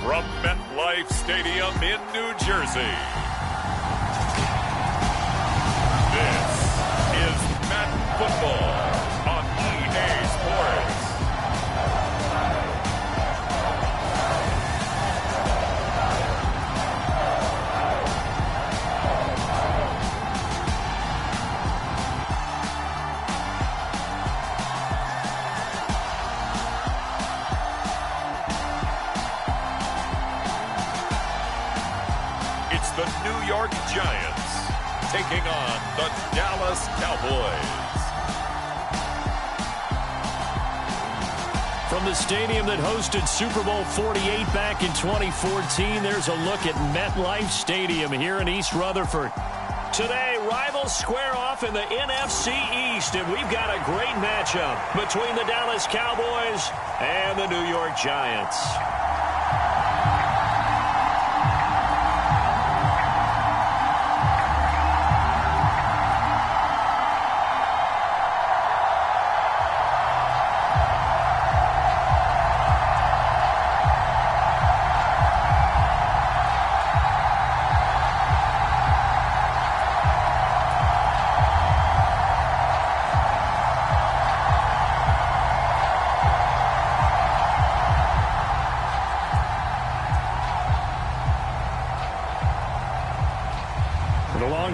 from MetLife Stadium in New Jersey. This is Met Football on EA Sports. It's the New York Giants taking on the Dallas Cowboys. From the stadium that hosted Super Bowl 48 back in 2014, there's a look at MetLife Stadium here in East Rutherford. Today, rivals square off in the NFC East, and we've got a great matchup between the Dallas Cowboys and the New York Giants.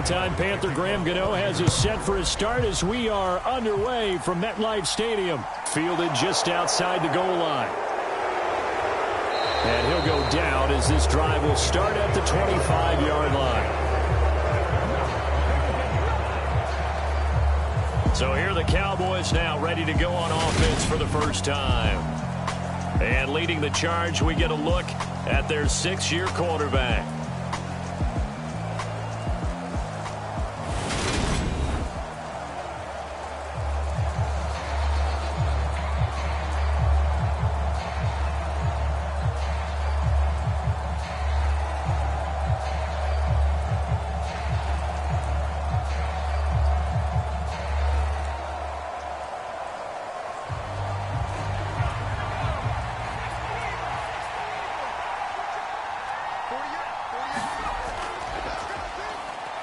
Time Panther Graham Gano has us set for his start as we are underway from MetLife Stadium. Fielded just outside the goal line. And he'll go down as this drive will start at the 25-yard line. So here are the Cowboys now ready to go on offense for the first time. And leading the charge, we get a look at their 6-year quarterback.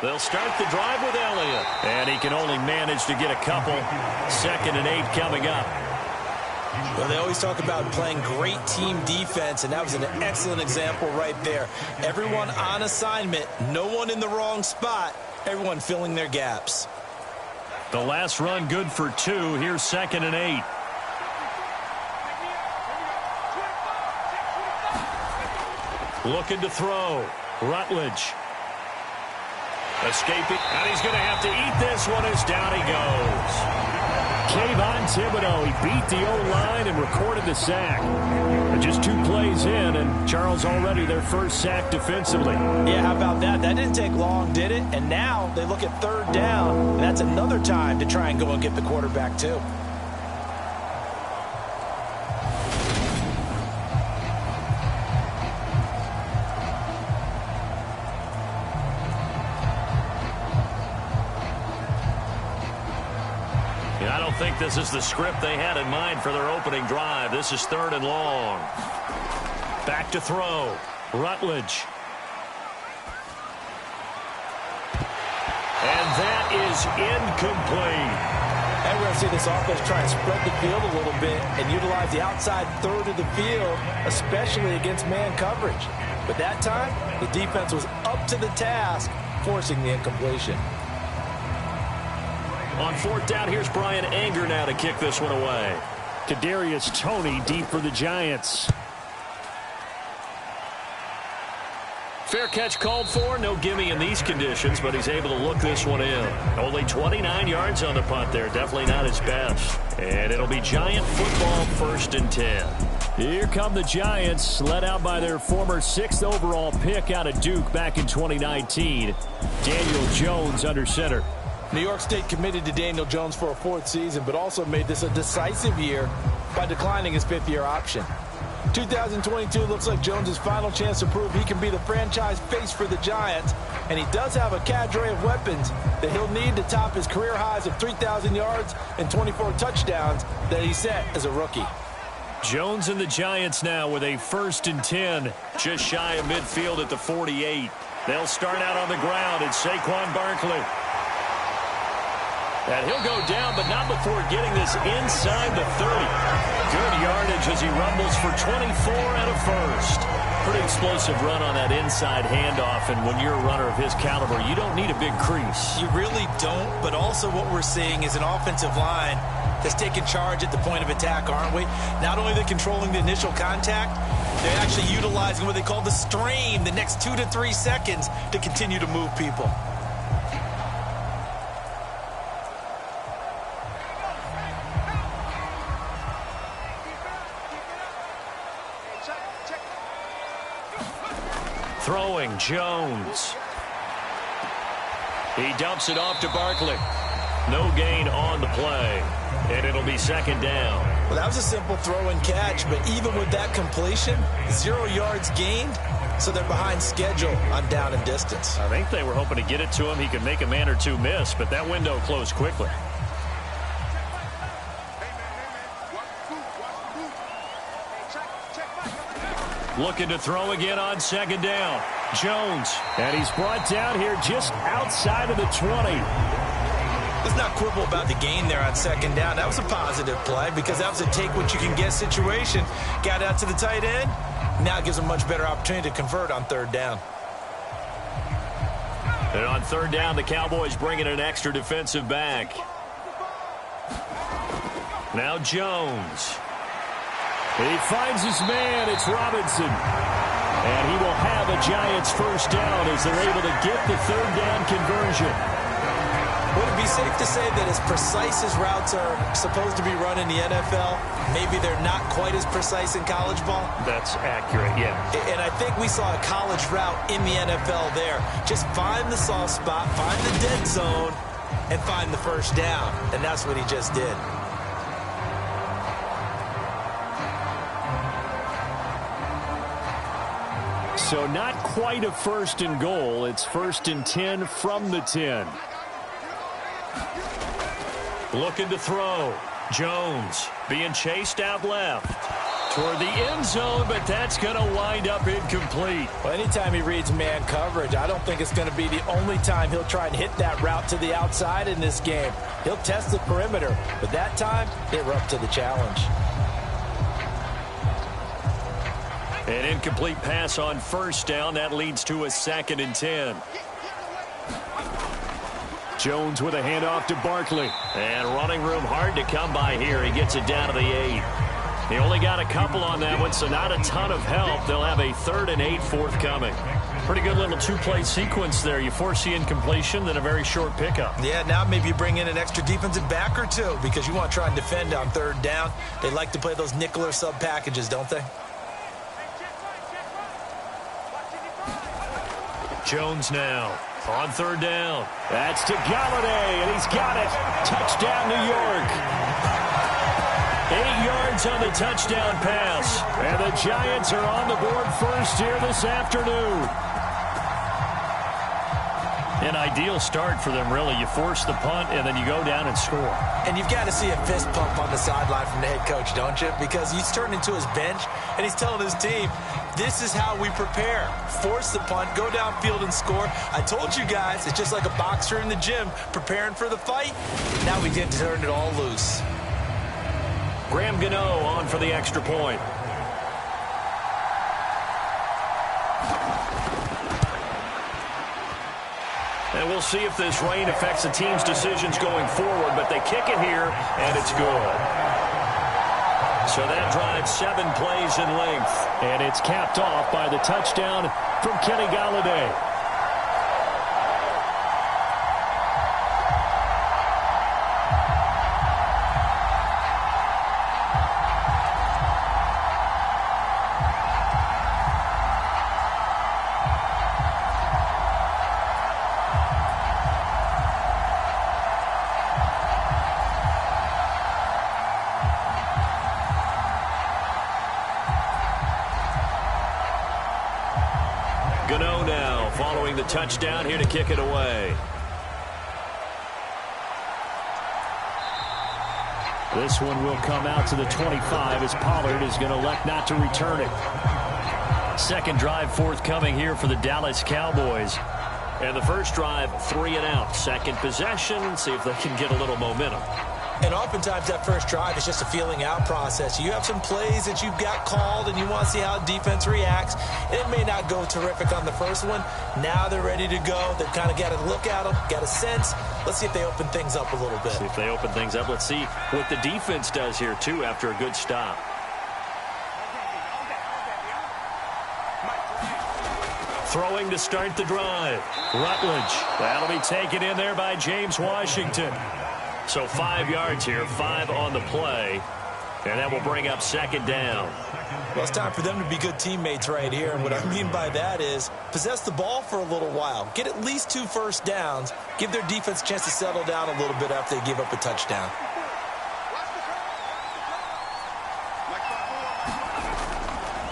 They'll start the drive with Elliott. And he can only manage to get a couple. 2nd and 8 coming up. Well, they always talk about playing great team defense, and that was an excellent example right there. Everyone on assignment, no one in the wrong spot, everyone filling their gaps. The last run good for 2. Here's 2nd and 8. Looking to throw. Rutledge. Escaping, and he's going to have to eat this one as down he goes. Kayvon Thibodeau, he beat the O-line and recorded the sack. And just 2 plays in, and Charles already their first sack defensively. Yeah, how about that? That didn't take long, did it? And now they look at 3rd down, and that's another time to try and go and get the quarterback too. I don't think this is the script they had in mind for their opening drive. This is 3rd and long. Back to throw. Rutledge. And that is incomplete. And we're going to see this offense try and spread the field a little bit and utilize the outside 3rd of the field, especially against man coverage. But that time, the defense was up to the task, forcing the incompletion. On 4th down, here's Brian Anger now to kick this one away. Kadarius Toney deep for the Giants. Fair catch called for. No gimme in these conditions, but he's able to look this one in. Only 29 yards on the punt there. Definitely not his best. And it'll be Giant football 1st and 10. Here come the Giants, led out by their former 6th overall pick out of Duke back in 2019. Daniel Jones under center. New York State committed to Daniel Jones for a 4th season, but also made this a decisive year by declining his 5th-year option. 2022 looks like Jones' final chance to prove he can be the franchise face for the Giants, and he does have a cadre of weapons that he'll need to top his career highs of 3,000 yards and 24 touchdowns that he set as a rookie. Jones and the Giants now with a 1st and 10, just shy of midfield at the 48. They'll start out on the ground. It's Saquon Barkley. And he'll go down, but not before getting this inside the 30. Good yardage as he rumbles for 24 and a first. Pretty explosive run on that inside handoff, and when you're a runner of his caliber, you don't need a big crease. You really don't, but also what we're seeing is an offensive line that's taking charge at the point of attack, aren't we? Not only they're controlling the initial contact, they're actually utilizing what they call the strain, the next 2 to 3 seconds to continue to move people. Throwing, Jones. He dumps it off to Barkley. No gain on the play, and it'll be 2nd down. Well, that was a simple throw and catch, but even with that completion, 0 yards gained, so they're behind schedule on down and distance. I think they were hoping to get it to him. He could make a man or two miss, but that window closed quickly. Looking to throw again on 2nd down. Jones, and he's brought down here just outside of the 20. Let's not quibble about the gain there on 2nd down. That was a positive play because that was a take-what-you-can-get situation. Got out to the tight end. Now it gives them a much better opportunity to convert on 3rd down. And on 3rd down, the Cowboys bring in an extra defensive back. Now Jones. He finds his man. It's Robinson. And he will have a Giants 1st down as they're able to get the 3rd down conversion. Would it be safe to say that as precise as routes are supposed to be run in the NFL, maybe they're not quite as precise in college ball? That's accurate, yeah. And I think we saw a college route in the NFL there. Just find the soft spot, find the dead zone, and find the 1st down. And that's what he just did. So not quite a 1st and goal. It's 1st and 10 from the 10. Looking to throw. Jones being chased out left toward the end zone, but that's going to wind up incomplete. Well, anytime he reads man coverage, I don't think it's going to be the only time he'll try and hit that route to the outside in this game. He'll test the perimeter, but that time, they were up to the challenge. An incomplete pass on 1st down. That leads to a 2nd and 10. Jones with a handoff to Barkley. And running room hard to come by here. He gets it down to the 8. He only got a couple on that one, so not a ton of help. They'll have a 3rd and 8 forthcoming. Pretty good little 2-play sequence there. You force the incompletion, then a very short pickup. Yeah, now maybe you bring in an extra defensive back or two because you want to try and defend on 3rd down. They like to play those nickel or sub packages, don't they? Jones now on 3rd down. That's to Galladay, and he's got it. Touchdown, New York. 8 yards on the touchdown pass. And the Giants are on the board first here this afternoon. An ideal start for them, really. You force the punt, and then you go down and score. And you've got to see a fist pump on the sideline from the head coach, don't you? Because he's turned into his bench, and he's telling his team, this is how we prepare. Force the punt, go downfield and score. I told you guys, it's just like a boxer in the gym preparing for the fight. Now we get to turn it all loose. Graham Gano on for the extra point. And we'll see if this rain affects the team's decisions going forward, but they kick it here, and it's good. So that drives 7 plays in length, and it's capped off by the touchdown from Kenny Galladay. Gano now following the touchdown here to kick it away. This one will come out to the 25 as Pollard is going to elect not to return it. Second drive forthcoming here for the Dallas Cowboys. And the first drive, 3 and out. Second possession, see if they can get a little momentum. And oftentimes that first drive is just a feeling out process. You have some plays that you've got called and you want to see how defense reacts. It may not go terrific on the first one. Now they're ready to go. They've kind of got to look at them, got a sense. Let's see if they open things up a little bit. See if they open things up. Let's see what the defense does here, too, after a good stop. Throwing to start the drive. Rutledge. That'll be taken in there by James Washington. So 5 yards here, 5 on the play. And that will bring up second down. Well, it's time for them to be good teammates right here. And what I mean by that is possess the ball for a little while. Get at least 2 first downs. Give their defense a chance to settle down a little bit after they give up a touchdown.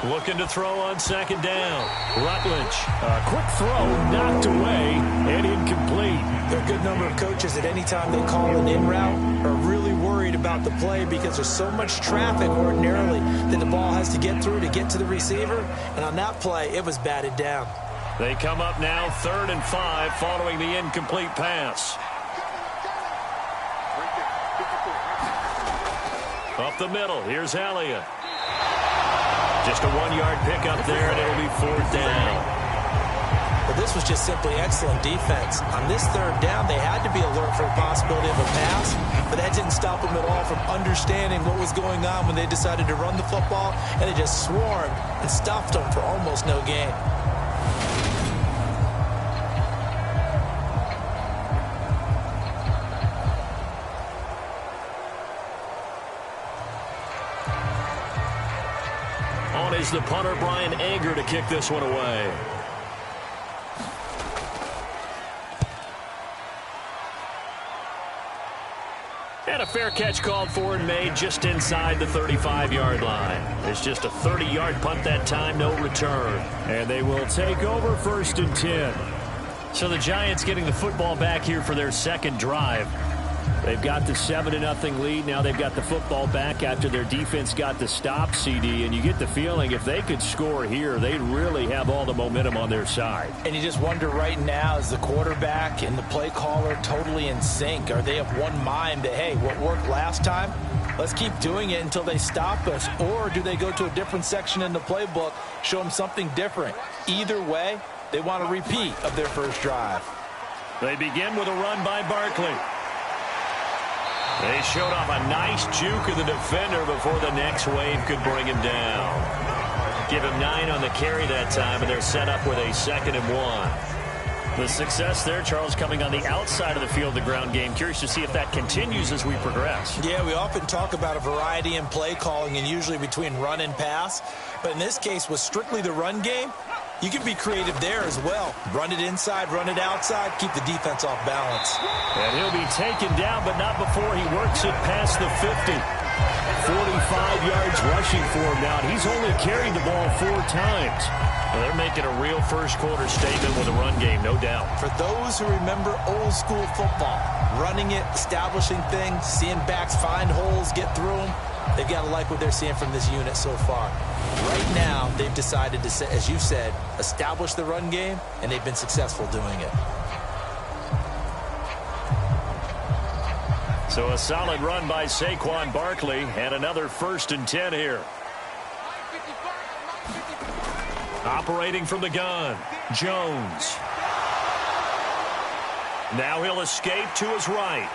Looking to throw on second down. Rutledge. A quick throw, knocked away, and incomplete. There are a good number of coaches at any time they call an in route are really worried about the play because there's so much traffic ordinarily that the ball has to get through to get to the receiver. And on that play, it was batted down. They come up now 3rd and 5 following the incomplete pass. Up the middle, here's Elliott. Just a 1-yard pickup there, and it'll be 4th down. But this was just simply excellent defense. On this 3rd down, they had to be alert for the possibility of a pass, but that didn't stop them at all from understanding what was going on when they decided to run the football, and they just swarmed and stuffed them for almost no gain. Is the punter Brian Anger to kick this one away. And a fair catch called for and made just inside the 35-yard line. It's just a 30-yard punt that time, no return. And they will take over 1st and 10. So the Giants getting the football back here for their second drive. They've got the 7-0 lead. Now they've got the football back after their defense got the stop, CD. And you get the feeling if they could score here, they'd really have all the momentum on their side. And you just wonder right now, is the quarterback and the play caller totally in sync? Are they of one mind that, hey, what worked last time, let's keep doing it until they stop us? Or do they go to a different section in the playbook, show them something different? Either way, they want a repeat of their first drive. They begin with a run by Barkley. They showed off a nice juke of the defender before the next wave could bring him down. Give him 9 on the carry that time, and they're set up with a 2nd and 1. The success there, Charles, coming on the outside of the field, the ground game. Curious to see if that continues as we progress. Yeah, we often talk about a variety in play calling and usually between run and pass. But in this case, with strictly the run game, you can be creative there as well. Run it inside, run it outside, keep the defense off balance. And he'll be taken down, but not before he works it past the 50. 45 yards rushing for him now. He's only carried the ball 4 times. Well, they're making a real first-quarter statement with a run game, no doubt. For those who remember old-school football, running it, establishing things, seeing backs find holes, get through them, they've got to like what they're seeing from this unit so far. Right now, they've decided to, as you said, establish the run game, and they've been successful doing it. So a solid run by Saquon Barkley, and another 1st and 10 here. Operating from the gun, Jones. Now he'll escape to his right.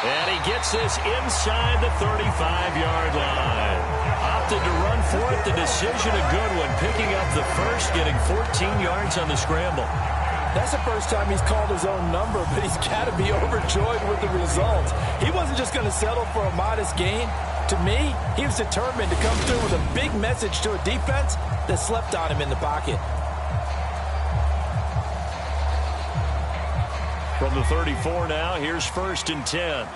And he gets this inside the 35-yard line. Opted to run for it. The decision a good one. Picking up the first, getting 14 yards on the scramble. That's the first time he's called his own number, but he's got to be overjoyed with the results. He wasn't just going to settle for a modest gain. To me, he was determined to come through with a big message to a defense that slept on him in the pocket. From the 34 now, here's 1st and 10.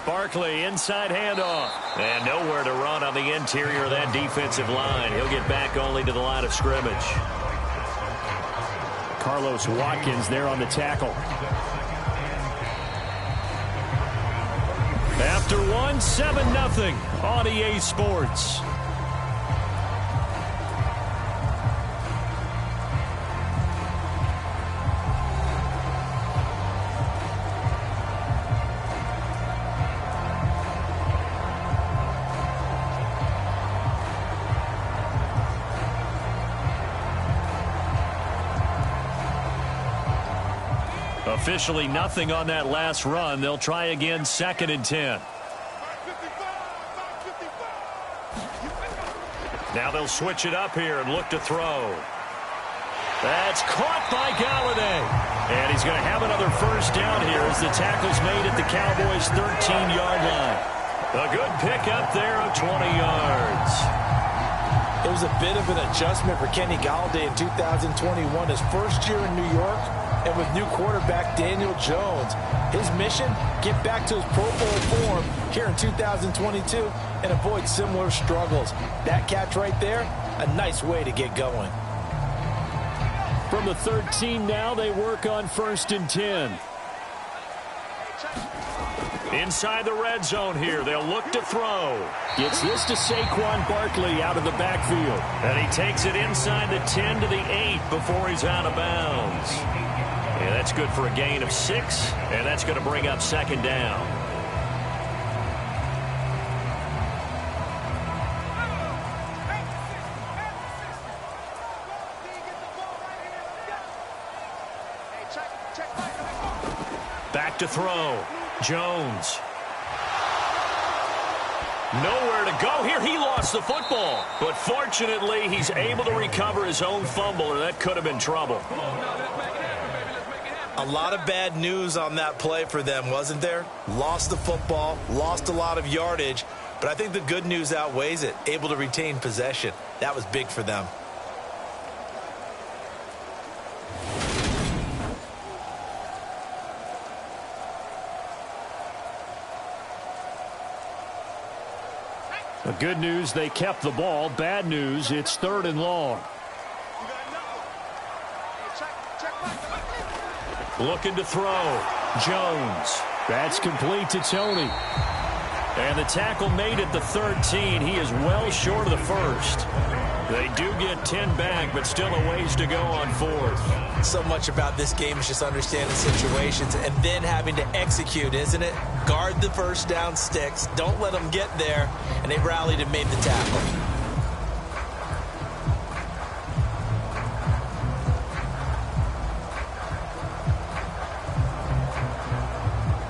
Barkley, inside handoff. And nowhere to run on the interior of that defensive line. He'll get back only to the line of scrimmage. Carlos Watkins there on the tackle. After one, 7-0 on EA Sports. Officially nothing on that last run. They'll try again, 2nd and 10. Now they'll switch it up here and look to throw. That's caught by Galladay. And he's going to have another first down here as the tackle's made at the Cowboys' 13-yard line. A good pickup there of 20 yards. It was a bit of an adjustment for Kenny Galladay in 2021, his first year in New York. And with new quarterback Daniel Jones, his mission, get back to his Pro Bowl form here in 2022 and avoid similar struggles. That catch right there, a nice way to get going. From the 13 now, they work on 1st and 10. Inside the red zone here, they'll look to throw. Gets this to Saquon Barkley out of the backfield. And he takes it inside the 10 to the 8 before he's out of bounds. Yeah, that's good for a gain of 6, and that's going to bring up 2nd down. Back to throw. Jones. Nowhere to go here. He lost the football. But fortunately, he's able to recover his own fumble, or that could have been trouble. A lot of bad news on that play for them, wasn't there? Lost the football, lost a lot of yardage, but I think the good news outweighs it. Able to retain possession. That was big for them. The good news, they kept the ball. Bad news, it's 3rd and long. Looking to throw. Jones. That's complete to Tony. And the tackle made at the 13. He is well short of the first. They do get 10 back, but still a ways to go on 4th. So much about this game is just understanding situations and then having to execute, isn't it? Guard the first down sticks. Don't let them get there. And they rallied and made the tackle.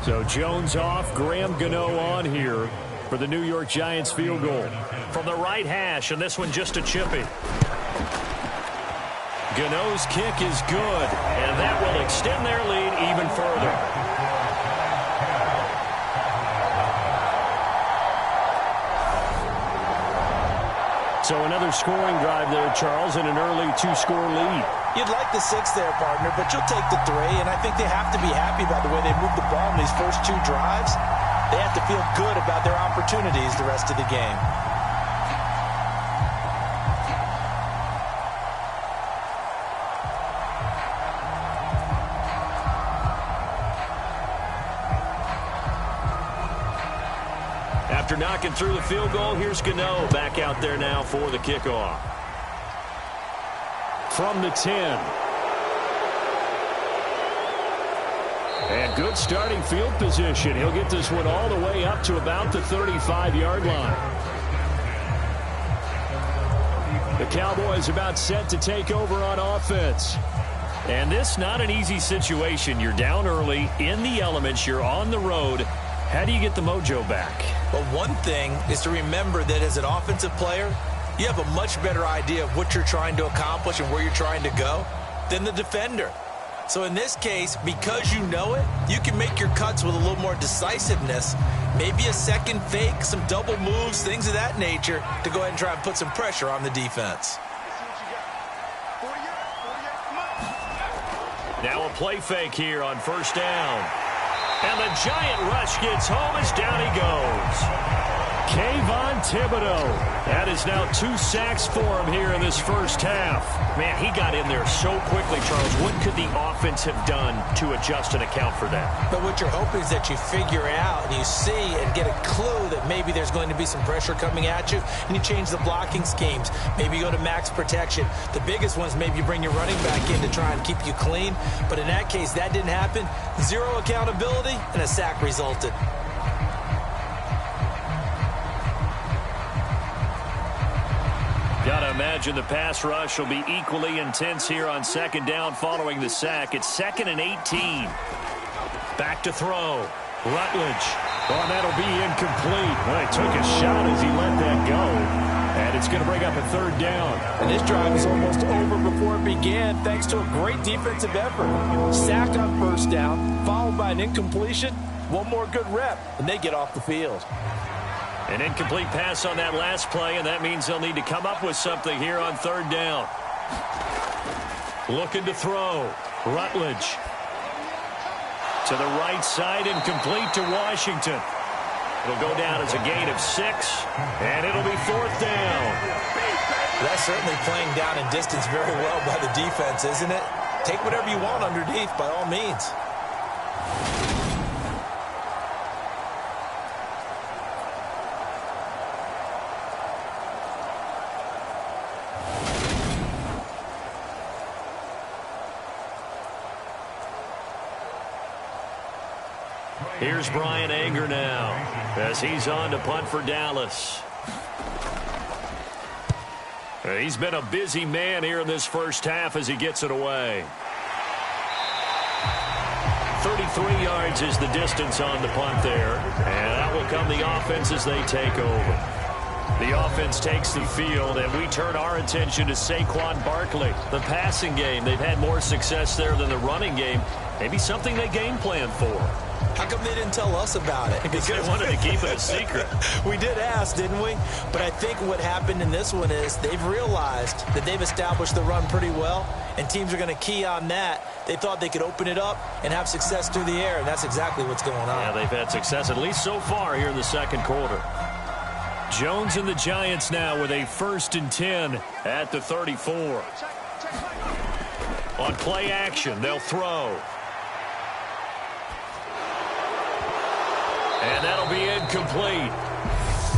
So Jones off, Graham Gano on here for the New York Giants field goal. From the right hash, and this one just a chippy. Gano's kick is good, and that will extend their lead even further. So another scoring drive there, Charles, and an early 2-score lead. You'd like the 6 there, partner, but you'll take the 3, and I think they have to be happy about the way they moved the ball in these first 2 drives. They have to feel good about their opportunities the rest of the game. After knocking through the field goal, here's Gano back out there now for the kickoff. From the 10. And good starting field position. He'll get this one all the way up to about the 35-yard line. The Cowboys about set to take over on offense. And this not an easy situation. You're down early, in the elements, you're on the road. How do you get the mojo back? Well, one thing is to remember that as an offensive player, you have a much better idea of what you're trying to accomplish and where you're trying to go than the defender. So in this case, because you know it, you can make your cuts with a little more decisiveness, maybe a second fake, some double moves, things of that nature, to go ahead and try and put some pressure on the defense. Now a play fake here on 1st down. And the giant rush gets home as down he goes. Kayvon Thibodeau. That is now 2 sacks for him here in this first half. Man, he got in there so quickly, Charles. What could the offense have done to adjust and account for that? But what you're hoping is that you figure out and you see and get a clue that maybe there's going to be some pressure coming at you, and you change the blocking schemes. Maybe you go to max protection. The biggest one is maybe you bring your running back in to try and keep you clean. But in that case, that didn't happen. 0 accountability, and a sack resulted. Gotta imagine the pass rush will be equally intense here on second down following the sack. It's 2nd and 18. Back to throw. Rutledge. Oh, that'll be incomplete. Well, he took a shot as he let that go. And it's going to bring up a 3rd down. And this drive is almost over before it began thanks to a great defensive effort. Sacked on 1st down, followed by an incompletion. One more good rep, and they get off the field. An incomplete pass on that last play, and that means they'll need to come up with something here on 3rd down. Looking to throw. Rutledge. To the right side, incomplete to Washington. It'll go down as a gain of 6, and it'll be 4th down. That's certainly playing down in distance very well by the defense, isn't it? Take whatever you want underneath, by all means. Here's Brian Anger now as he's on to punt for Dallas. He's been a busy man here in this first half as he gets it away. 33 yards is the distance on the punt there, and that will come the offense as they take over. The offense takes the field, and we turn our attention to Saquon Barkley. The passing game, they've had more success there than the running game. Maybe something they game plan for. How come they didn't tell us about it? Because they wanted to keep it a secret. We did ask, didn't we? But I think what happened in this one is they've realized that they've established the run pretty well, and teams are going to key on that. They thought they could open it up and have success through the air, and that's exactly what's going on. Yeah, they've had success, at least so far here in the second quarter. Jones and the Giants now with a 1st and 10 at the 34. On play action, they'll throw. And that'll be incomplete.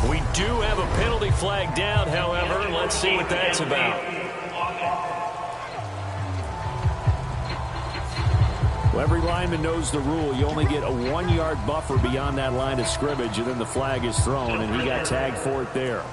We do have a penalty flag down, however. Let's see what that's about. Well, every lineman knows the rule. You only get a 1-yard buffer beyond that line of scrimmage, and then the flag is thrown, and he got tagged for it there.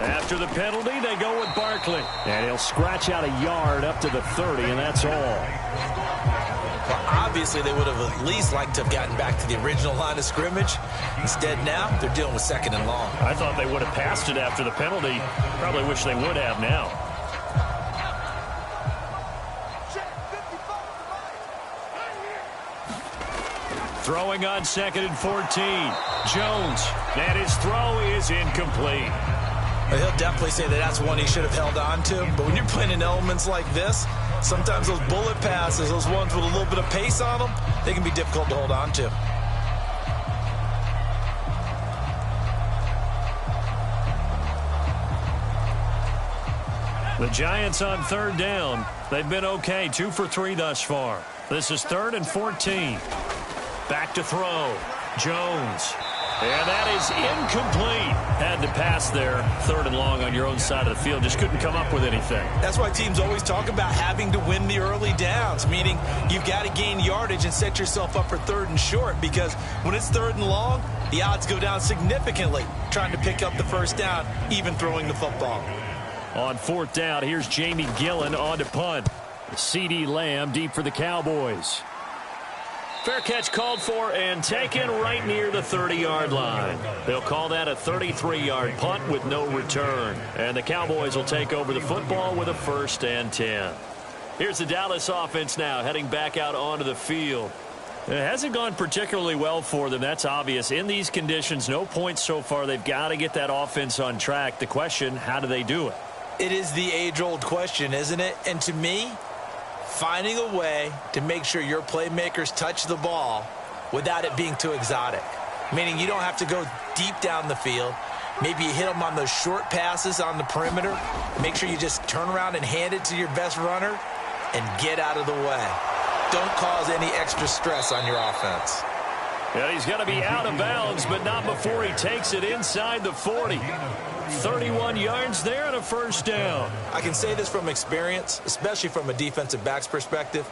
After the penalty, they go with Barkley. And he'll scratch out a yard up to the 30, and that's all. Well, obviously, they would have at least liked to have gotten back to the original line of scrimmage. Instead, now, they're dealing with 2nd and long. I thought they would have passed it after the penalty. Probably wish they would have now. Throwing on 2nd and 14. Jones. And his throw is incomplete. He'll definitely say that that's one he should have held on to. But when you're playing in elements like this, sometimes those bullet passes, those ones with a little bit of pace on them, they can be difficult to hold on to. The Giants on 3rd down. They've been okay, 2 for 3 thus far. This is 3rd and 14. Back to throw. Jones. And that is incomplete. Had to pass there. 3rd and long on your own side of the field. Just couldn't come up with anything. That's why teams always talk about having to win the early downs, meaning you've got to gain yardage and set yourself up for 3rd and short, because when it's 3rd and long, the odds go down significantly trying to pick up the 1st down, even throwing the football. On 4th down, here's Jamie Gillen on to punt. CeeDee Lamb deep for the Cowboys. Fair catch called for and taken right near the 30-yard line. They'll call that a 33-yard punt with no return. And the Cowboys will take over the football with a 1st and 10. Here's the Dallas offense now heading back out onto the field. It hasn't gone particularly well for them. That's obvious. In these conditions, no points so far. They've got to get that offense on track. The question, how do they do it? It is the age-old question, isn't it? And to me, finding a way to make sure your playmakers touch the ball without it being too exotic. Meaning you don't have to go deep down the field. Maybe you hit them on those short passes on the perimeter. Make sure you just turn around and hand it to your best runner and get out of the way. Don't cause any extra stress on your offense. Yeah, he's going to be out of bounds, but not before he takes it inside the 40. 31 yards there and a first down. I can say this from experience, especially from a defensive back's perspective.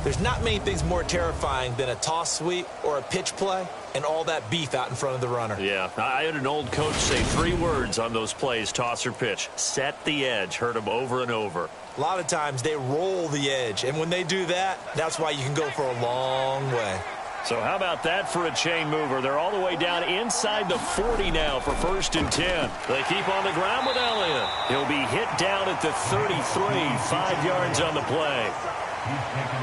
There's not many things more terrifying than a toss sweep or a pitch play and all that beef out in front of the runner. Yeah, I had an old coach say 3 words on those plays, toss or pitch. Set the edge. Heard him over and over. A lot of times they roll the edge, and when they do that, that's why you can go for a long way. So how about that for a chain mover? They're all the way down inside the 40 now for 1st and 10. They keep on the ground with Elliott. He'll be hit down at the 33, 5 yards on the play.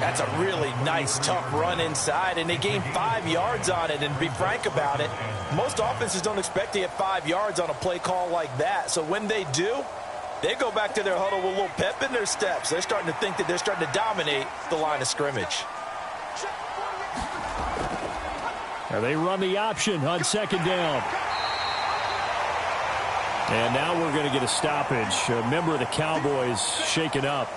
That's a really nice, tough run inside, and they gained 5 yards on it. And to be frank about it, most offenses don't expect to get 5 yards on a play call like that. So when they do, they go back to their huddle with a little pep in their steps. They're starting to think that they're starting to dominate the line of scrimmage. Now they run the option on 2nd down. And now we're going to get a stoppage. A member of the Cowboys shaken up.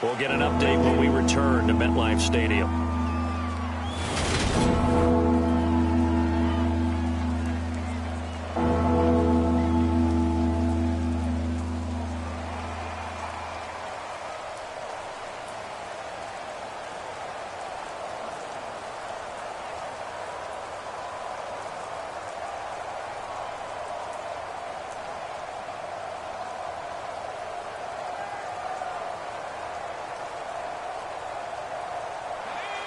We'll get an update when we return to MetLife Stadium.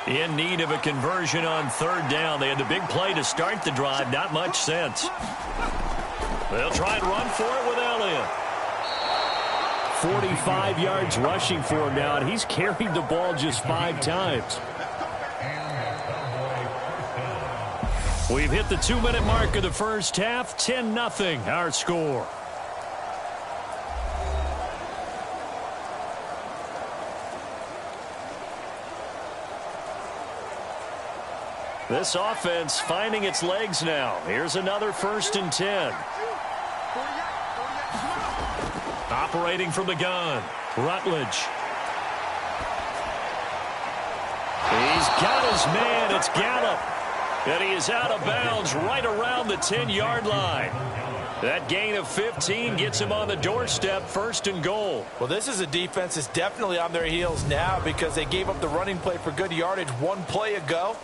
In need of a conversion on 3rd down. They had the big play to start the drive. Not much sense. They'll try and run for it with Elliott. 45 yards rushing for him now, and he's carried the ball just 5 times. We've hit the 2-minute mark of the first half. 10-0 our score. This offense finding its legs now. Here's another 1st and 10. Operating from the gun, Rutledge. He's got his man. It's Gallup. And he is out of bounds right around the 10-yard line. That gain of 15 gets him on the doorstep, 1st and goal. Well, this is a defense that's definitely on their heels now because they gave up the running play for good yardage 1 play ago.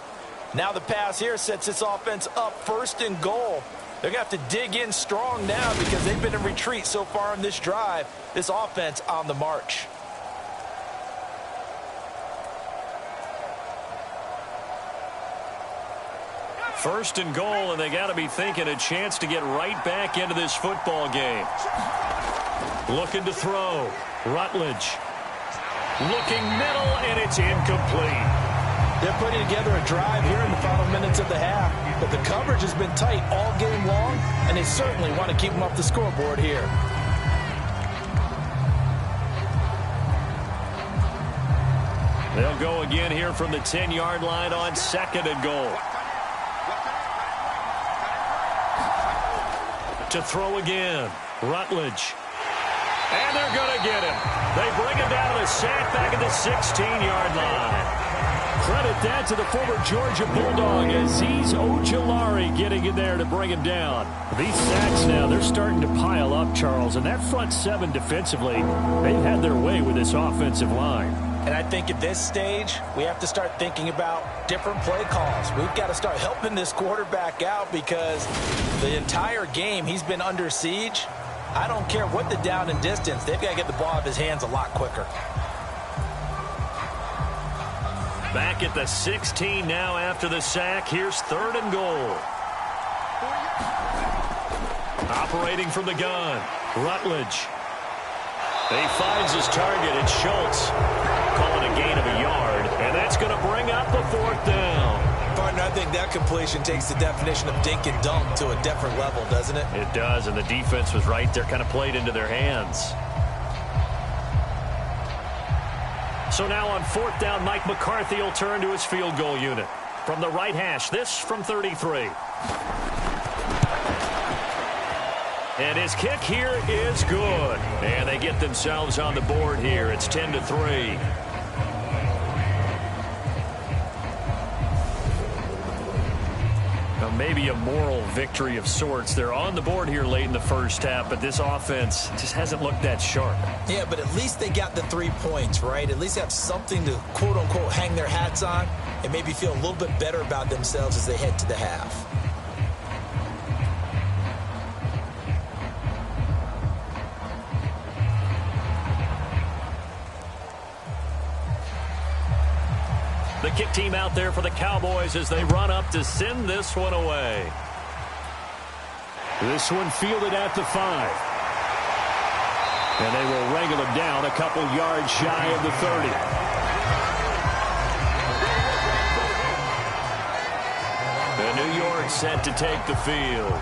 Now the pass here sets this offense up 1st and goal. They're going to have to dig in strong now because they've been in retreat so far in this drive. This offense on the march. First and goal, and they got to be thinking a chance to get right back into this football game. Looking to throw. Rutledge. Looking middle, and it's incomplete. They're putting together a drive here in the final minutes of the half, but the coverage has been tight all game long, and they certainly want to keep them off the scoreboard here. They'll go again here from the 10-yard line on 2nd and goal. To throw again, Rutledge. And they're going to get him. They bring him down to a sack back at the 16-yard line. Credit that to the former Georgia Bulldog, Azeez Ojulari getting in there to bring him down. These sacks now, they're starting to pile up, Charles, and that front 7 defensively, they've had their way with this offensive line. And I think at this stage, we have to start thinking about different play calls. We've got to start helping this quarterback out because the entire game he's been under siege. I don't care what the down and distance. They've got to get the ball out of his hands a lot quicker. Back at the 16 now after the sack. Here's 3rd and goal. Operating from the gun, Rutledge. He finds his target. It's Schultz. Calling a gain of a yard. And that's going to bring up the 4th down. Partner, I think that completion takes the definition of dink and dunk to a different level, doesn't it? It does, and the defense was right there, kind of played into their hands. So now on 4th down, Mike McCarthy will turn to his field goal unit. From the right hash, this from 33. And his kick here is good. And they get themselves on the board here. It's 10-3. Now maybe a moral victory of sorts. They're on the board here late in the first half, but this offense just hasn't looked that sharp. Yeah, but at least they got the 3 points, right? At least have something to, quote-unquote, hang their hats on and maybe feel a little bit better about themselves as they head to the half. The kick team out there for the Cowboys as they run up to send this one away. This one fielded at the 5. And they will wrangle him down a couple yards shy of the 30. The New York set to take the field.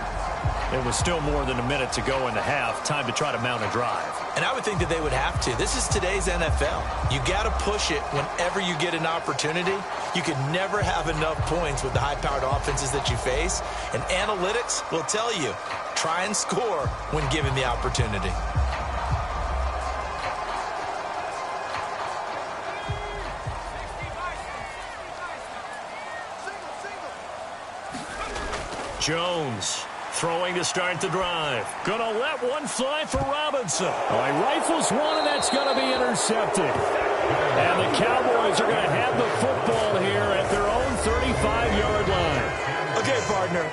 It was still more than a minute to go in the half. Time to try to mount a drive. And I would think that they would have to. This is today's NFL. You got to push it whenever you get an opportunity. You can never have enough points with the high-powered offenses that you face. And analytics will tell you, try and score when given the opportunity. Jones throwing to start the drive. Gonna let one fly for Robinson. All right, rifles one, and that's gonna be intercepted. And the Cowboys are gonna have the football here at their own 35-yard line. Okay, partner,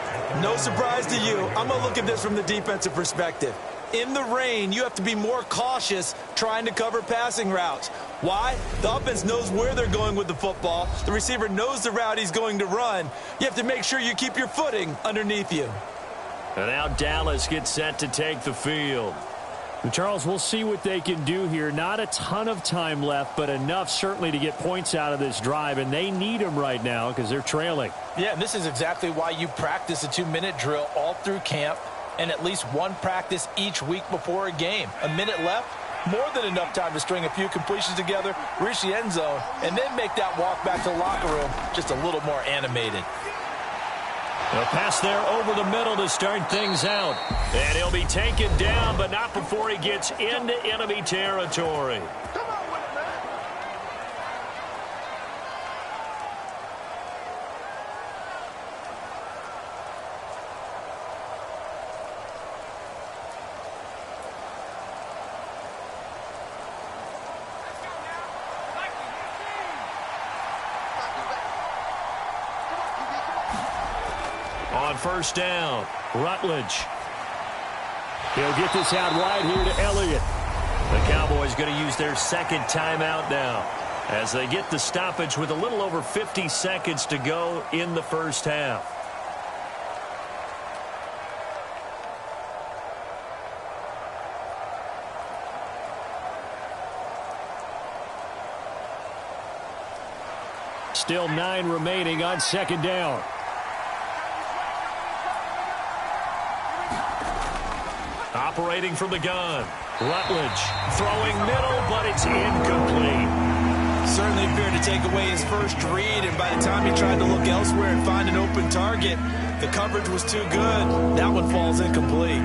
no surprise to you. I'm gonna look at this from the defensive perspective. In the rain, you have to be more cautious trying to cover passing routes. Why? The offense knows where they're going with the football. The receiver knows the route he's going to run. You have to make sure you keep your footing underneath you. And now Dallas gets set to take the field. And Charles, we'll see what they can do here. Not a ton of time left, but enough certainly to get points out of this drive, and they need them right now because they're trailing. Yeah, and this is exactly why you practice a 2-minute drill all through camp and at least one practice each week before a game. A minute left, more than enough time to string a few completions together, reach the end zone, and then make that walk back to the locker room just a little more animated. A pass there over the middle to start things out. And he'll be taken down, but not before he gets into enemy territory. On first down, Rutledge. He'll get this out wide here to Elliott. The Cowboys going to use their second timeout now as they get the stoppage with a little over 50 seconds to go in the first half. Still 9 remaining on second down. Operating from the gun. Rutledge throwing middle, but it's incomplete. Certainly feared to take away his first read, and by the time he tried to look elsewhere and find an open target, the coverage was too good. That one falls incomplete.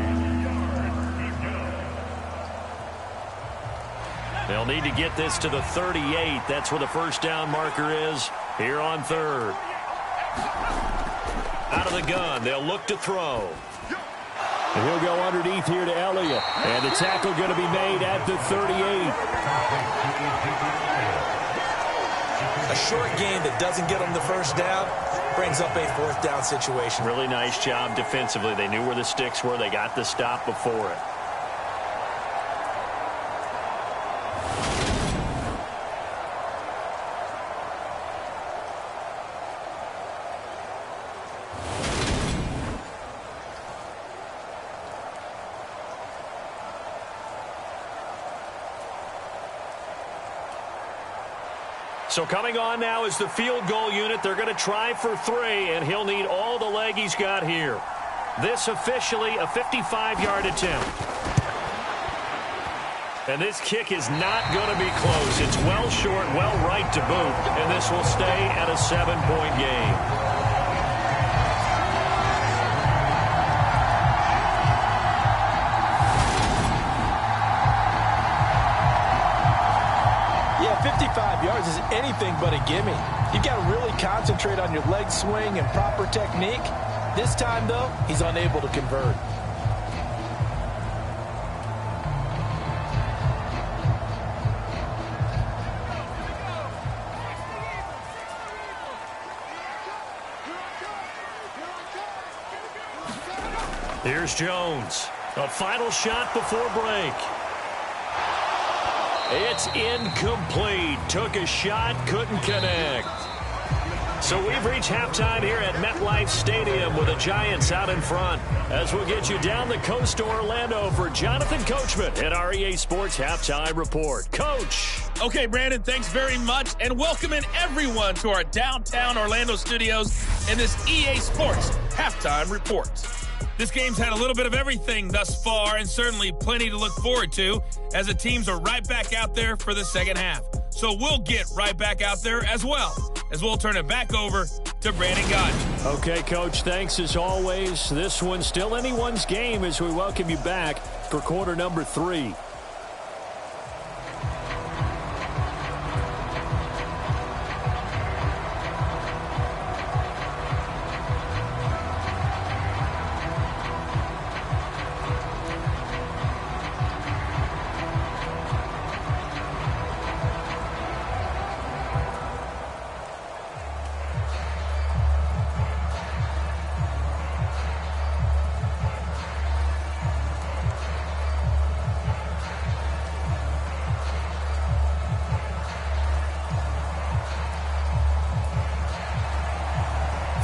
They'll need to get this to the 38. That's where the first down marker is here on third. Out of the gun, they'll look to throw. And he'll go underneath here to Elliott. And the tackle going to be made at the 38. A short gain that doesn't get them the first down brings up a fourth down situation. Really nice job defensively. They knew where the sticks were. They got the stop before it. So coming on now is the field goal unit. They're going to try for 3, and he'll need all the leg he's got here. This officially a 55-yard attempt. And this kick is not going to be close. It's well short, well right to boot, and this will stay at a 7-point game. Yeah, 55 yards is anything but a gimme. You've got to really concentrate on your leg swing and proper technique. This time, though, he's unable to convert. Here's Jones. A final shot before break. It's incomplete. Took a shot, couldn't connect. So we've reached halftime here at MetLife Stadium with the Giants out in front. As we'll get you down the coast to Orlando for Jonathan Coachman at our EA Sports Halftime Report. Coach. Okay, Brandon, thanks very much, and welcoming everyone to our downtown Orlando studios in this EA Sports Halftime Report. This game's had a little bit of everything thus far, and certainly plenty to look forward to as the teams are right back out there for the second half. So we'll get right back out there as well, as we'll turn it back over to Brandon Gaudin. Okay, Coach, thanks as always. This one's still anyone's game as we welcome you back for quarter number 3.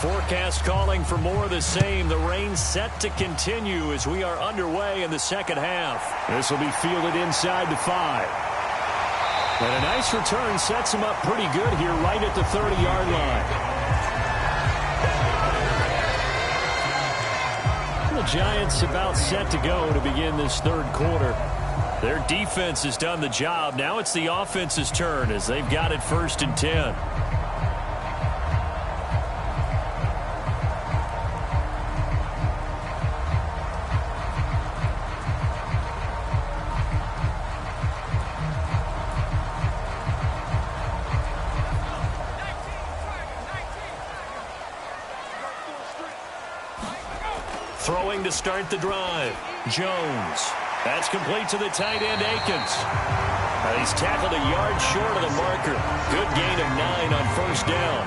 Forecast calling for more of the same. The rain set to continue as we are underway in the second half. This will be fielded inside the 5. And a nice return sets him up pretty good here right at the 30-yard line. The Giants about set to go to begin this third quarter. Their defense has done the job. Now it's the offense's turn as they've got it 1st and 10. Throwing to start the drive. Jones. That's complete to the tight end, Akins. He's tackled a yard short of the marker. Good gain of 9 on 1st down.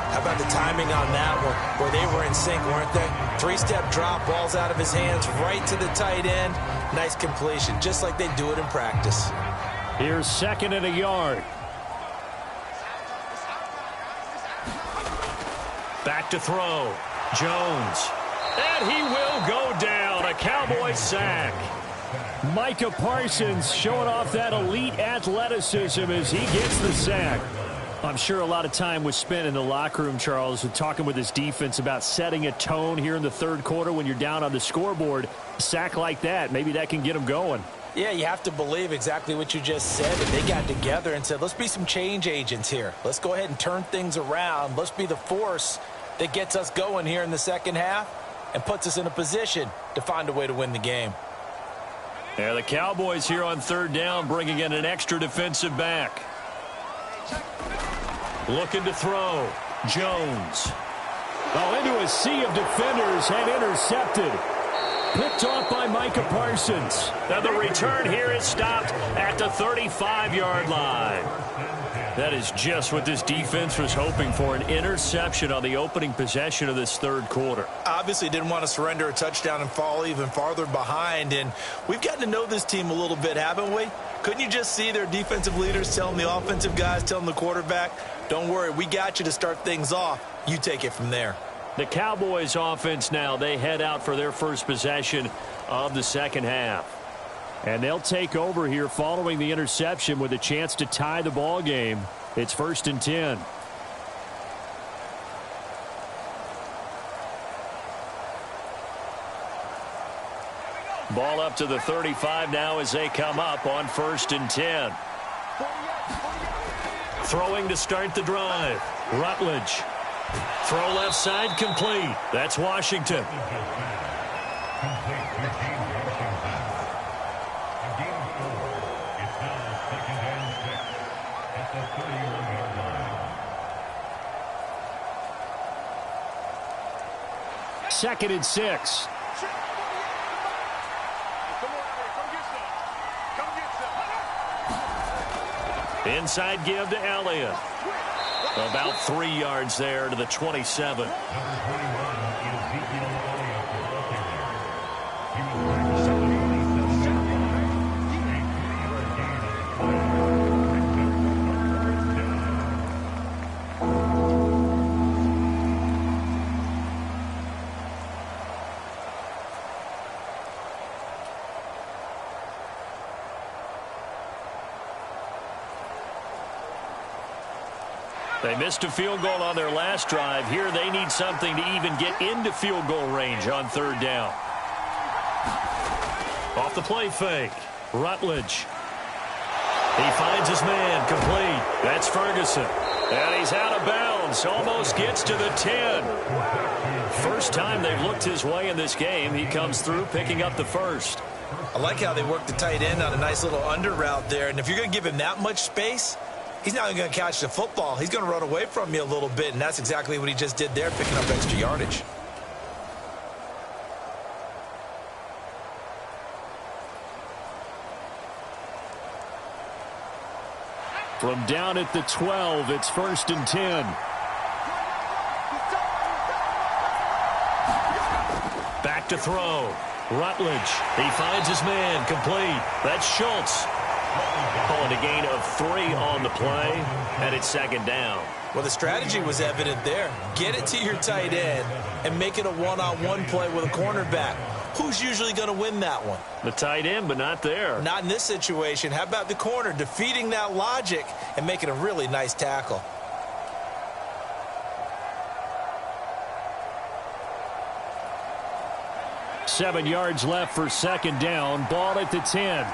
How about the timing on that one, where they were in sync, weren't they? 3-step drop, balls out of his hands, right to the tight end. Nice completion, just like they do it in practice. Here's 2nd and a yard. Back to throw. Jones. And he will go down. A Cowboy sack. Micah Parsons showing off that elite athleticism as he gets the sack. I'm sure a lot of time was spent in the locker room, Charles, with talking with his defense about setting a tone here in the third quarter when you're down on the scoreboard. A sack like that, maybe that can get them going. Yeah, you have to believe exactly what you just said. And they got together and said, let's be some change agents here. Let's go ahead and turn things around. Let's be the force that gets us going here in the second half and puts us in a position to find a way to win the game. Yeah, the Cowboys here on 3rd down bringing in an extra defensive back. Looking to throw. Jones. Oh, into a sea of defenders and intercepted. Picked off by Micah Parsons. Now the return here is stopped at the 35-yard line. That is just what this defense was hoping for, an interception on the opening possession of this third quarter. Obviously didn't want to surrender a touchdown and fall even farther behind, and we've gotten to know this team a little bit, haven't we? Couldn't you just see their defensive leaders telling the offensive guys, telling the quarterback, don't worry, we got you to start things off. You take it from there. The Cowboys offense now, they head out for their first possession of the second half. And they'll take over here following the interception with a chance to tie the ball game. It's 1st and 10. Ball up to the 35 now as they come up on 1st and 10. Throwing to start the drive. Rutledge. Throw left side complete. That's Washington. Second and 6. Inside give to Elliott. About 3 yards there to the 27. They missed a field goal on their last drive. Here they need something to even get into field goal range on 3rd down. Off the play fake. Rutledge. He finds his man complete. That's Ferguson. And he's out of bounds. Almost gets to the 10. First time they've looked his way in this game. He comes through picking up the first. I like how they work the tight end on a nice little under route there. And if you're going to give him that much space, he's not even going to catch the football. He's going to run away from you a little bit, and that's exactly what he just did there, picking up extra yardage. From down at the 12, it's 1st and 10. Back to throw. Rutledge. He finds his man complete. That's Schultz. Calling a gain of 3 on the play, and it's 2nd down. Well, the strategy was evident there. Get it to your tight end and make it a one-on-one play with a cornerback. Who's usually going to win that one? The tight end, but not there. Not in this situation. How about the corner defeating that logic and making a really nice tackle? Seven yards left for 2nd down. Ball at the 10.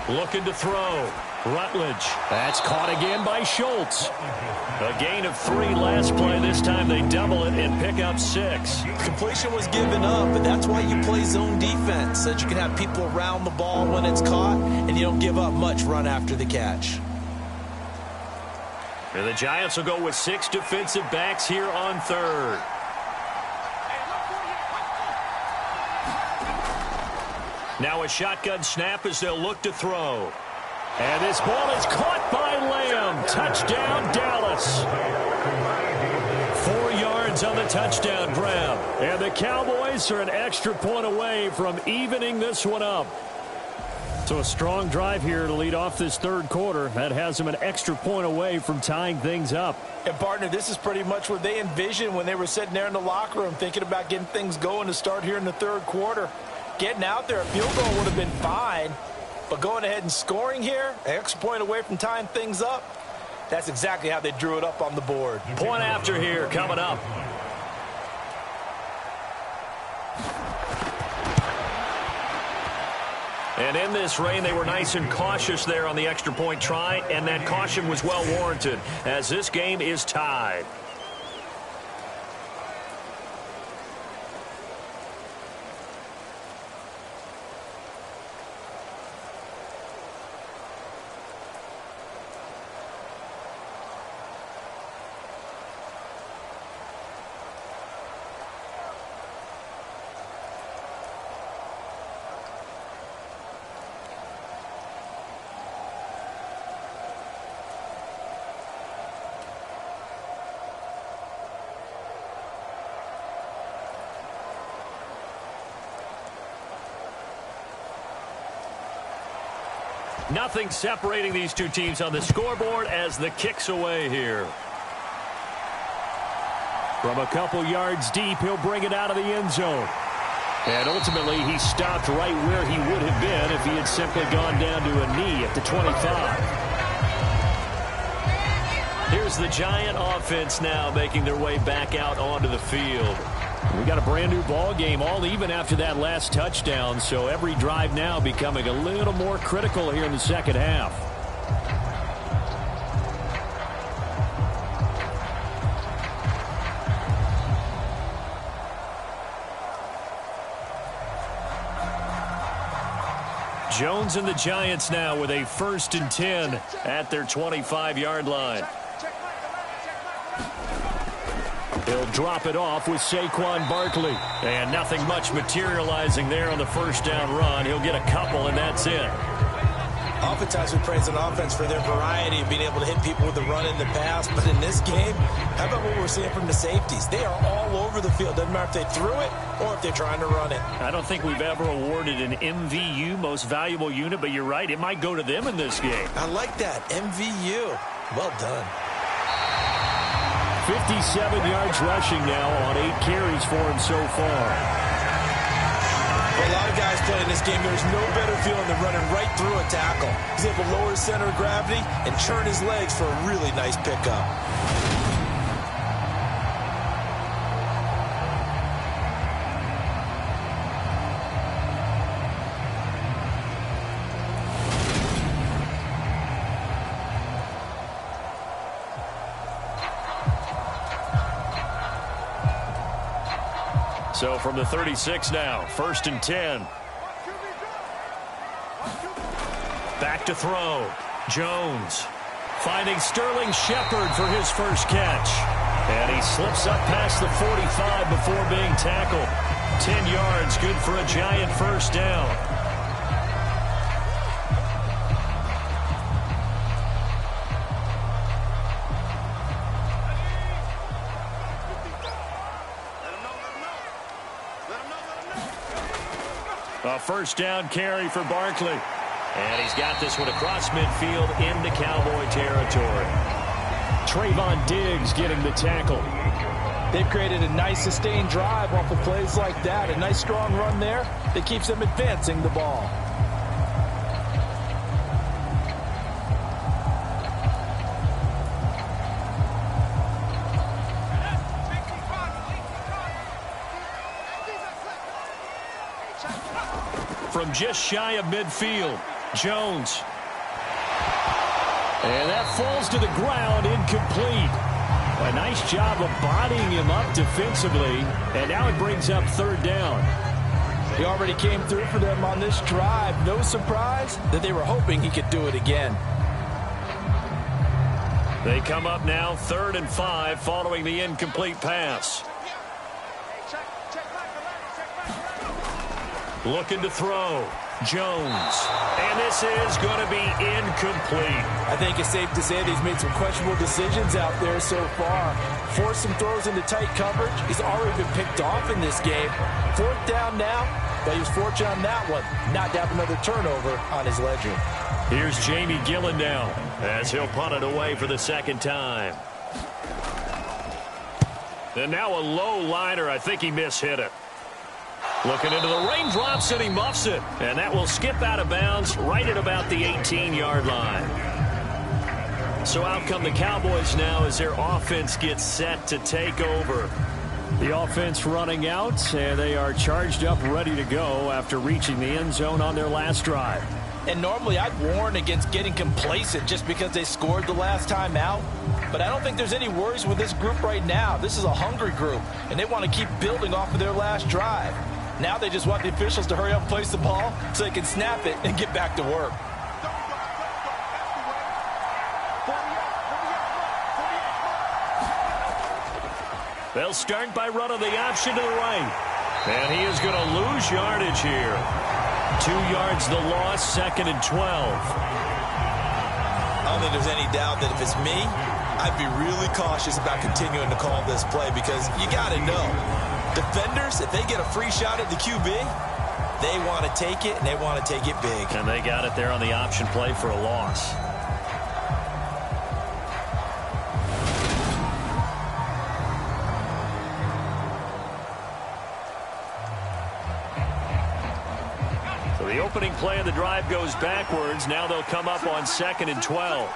Looking to throw. Rutledge. That's caught again by Schultz. A gain of 3 last play. This time they double it and pick up 6. Completion was given up, but that's why you play zone defense, so that you can have people around the ball when it's caught, and you don't give up much run after the catch. And the Giants will go with 6 defensive backs here on 3rd. Now a shotgun snap as they'll look to throw. And this ball is caught by Lamb. Touchdown, Dallas. 4 yards on the touchdown grab. And the Cowboys are an extra point away from evening this one up. So a strong drive here to lead off this 3rd quarter. That has them an extra point away from tying things up. And, partner, this is pretty much what they envisioned when they were sitting there in the locker room thinking about getting things going to start here in the 3rd quarter. Getting out there, a field goal would have been fine. But going ahead and scoring here, an extra point away from tying things up, that's exactly how they drew it up on the board. Point after here coming up. And in this rain, they were nice and cautious there on the extra point try, and that caution was well warranted as this game is tied. Nothing separating these two teams on the scoreboard as the kick's away here. From a couple yards deep, he'll bring it out of the end zone. And ultimately, he stopped right where he would have been if he had simply gone down to a knee at the 25. Here's the Giant offense now making their way back out onto the field. We got a brand new ball game, all even after that last touchdown, so every drive now becoming a little more critical here in the second half. Jones and the Giants now with a 1st and 10 at their 25-yard line. He'll drop it off with Saquon Barkley. And nothing much materializing there on the first down run. He'll get a couple, and that's it. Oftentimes we praise an offense for their variety of being able to hit people with the run in the pass. But in this game, how about what we're seeing from the safeties? They are all over the field. Doesn't matter if they threw it or if they're trying to run it. I don't think we've ever awarded an MVU, most valuable unit, but you're right. It might go to them in this game. I like that. MVU. Well done. 57 yards rushing now on 8 carries for him so far. For a lot of guys playing this game, there's no better feeling than running right through a tackle. He's able to lower his center of gravity and churn his legs for a really nice pickup. So from the 36 now, 1st and 10. Back to throw. Jones finding Sterling Shepard for his first catch. And he slips up past the 45 before being tackled. 10 yards, good for a Giant first down. A first down carry for Barkley. And he's got this one across midfield into Cowboy territory. Trayvon Diggs getting the tackle. They've created a nice sustained drive off of plays like that. A nice strong run there that keeps them advancing the ball. From just shy of midfield, Jones. And that falls to the ground, incomplete. A nice job of bodying him up defensively, and now it brings up 3rd down. He already came through for them on this drive. No surprise that they were hoping he could do it again. They come up now 3rd and 5 following the incomplete pass. Looking to throw. Jones. And this is going to be incomplete. I think it's safe to say that he's made some questionable decisions out there so far. Forced some throws into tight coverage. He's already been picked off in this game. 4th down now, but he was fortunate on that one not to have another turnover on his ledger. Here's Jamie Gillen now as he'll punt it away for the 2nd time. And now a low liner. I think he mishit it. Looking into the raindrops, and he muffs it. And that will skip out of bounds right at about the 18-yard line. So out come the Cowboys now as their offense gets set to take over. The offense running out, and they are charged up, ready to go after reaching the end zone on their last drive. And normally I'd warn against getting complacent just because they scored the last time out. But I don't think there's any worries with this group right now. This is a hungry group, and they want to keep building off of their last drive. Now they just want the officials to hurry up and place the ball so they can snap it and get back to work. They'll start by running the option to the right. And he is going to lose yardage here. 2 yards the loss, 2nd and 12. I don't think there's any doubt that if it's me, I'd be really cautious about continuing to call this play because you got to know. Defenders, if they get a free shot at the QB, they want to take it, and they want to take it big. And they got it there on the option play for a loss. The opening play of the drive goes backwards. Now they'll come up on 2nd and 12.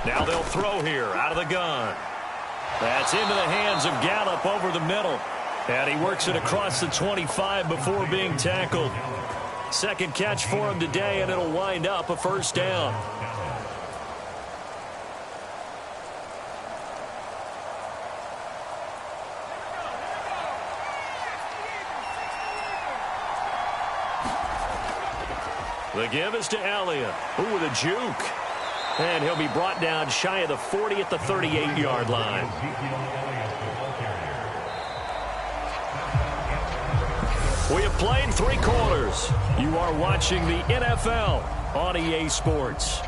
Now they'll throw here out of the gun. That's into the hands of Gallup over the middle. And he works it across the 25 before being tackled. Second catch for him today, and it'll wind up a first down. The give is to Elliott. Ooh, with a juke. And he'll be brought down shy of the 40 at the 38-yard line. We have played 3 quarters. You are watching the NFL on EA Sports.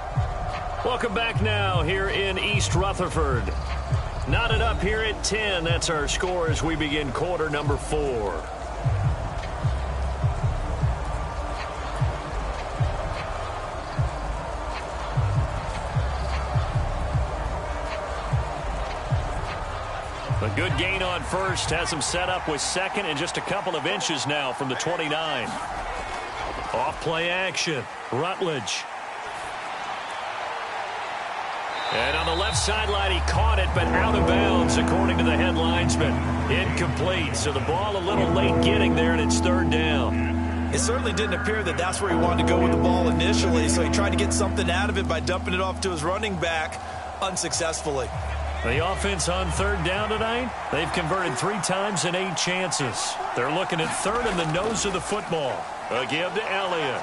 Welcome back now here in East Rutherford. Knotted up here at 10. That's our score as we begin quarter number 4. A good gain on first has him set up with 2nd and just a couple of inches now from the 29. Off play action. Rutledge. And on the left sideline, he caught it, but out of bounds, according to the head linesman. Incomplete, so the ball a little late getting there, and it's 3rd down. It certainly didn't appear that that's where he wanted to go with the ball initially, so he tried to get something out of it by dumping it off to his running back unsuccessfully. The offense on 3rd down tonight, they've converted 3 times in 8 chances. They're looking at 3rd in the nose of the football. A give to Elliott.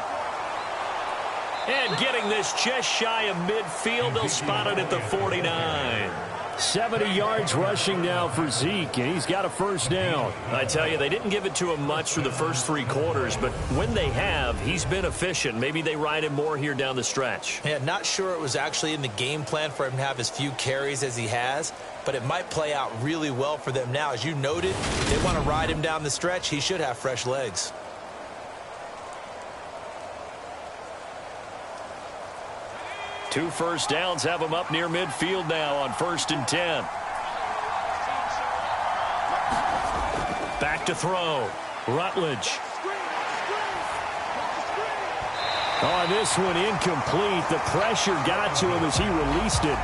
And getting this just shy of midfield, they'll spot it at the 49. 70 yards rushing now for Zeke, and he's got a first down. I tell you, they didn't give it to him much through the first 3 quarters, but when they have, he's been efficient. Maybe they ride him more here down the stretch. Yeah, not sure it was actually in the game plan for him to have as few carries as he has, but it might play out really well for them now. As you noted, they want to ride him down the stretch. He should have fresh legs. Two first downs have him up near midfield now on 1st and 10. Back to throw. Rutledge. Oh, this one incomplete. The pressure got to him as he released it.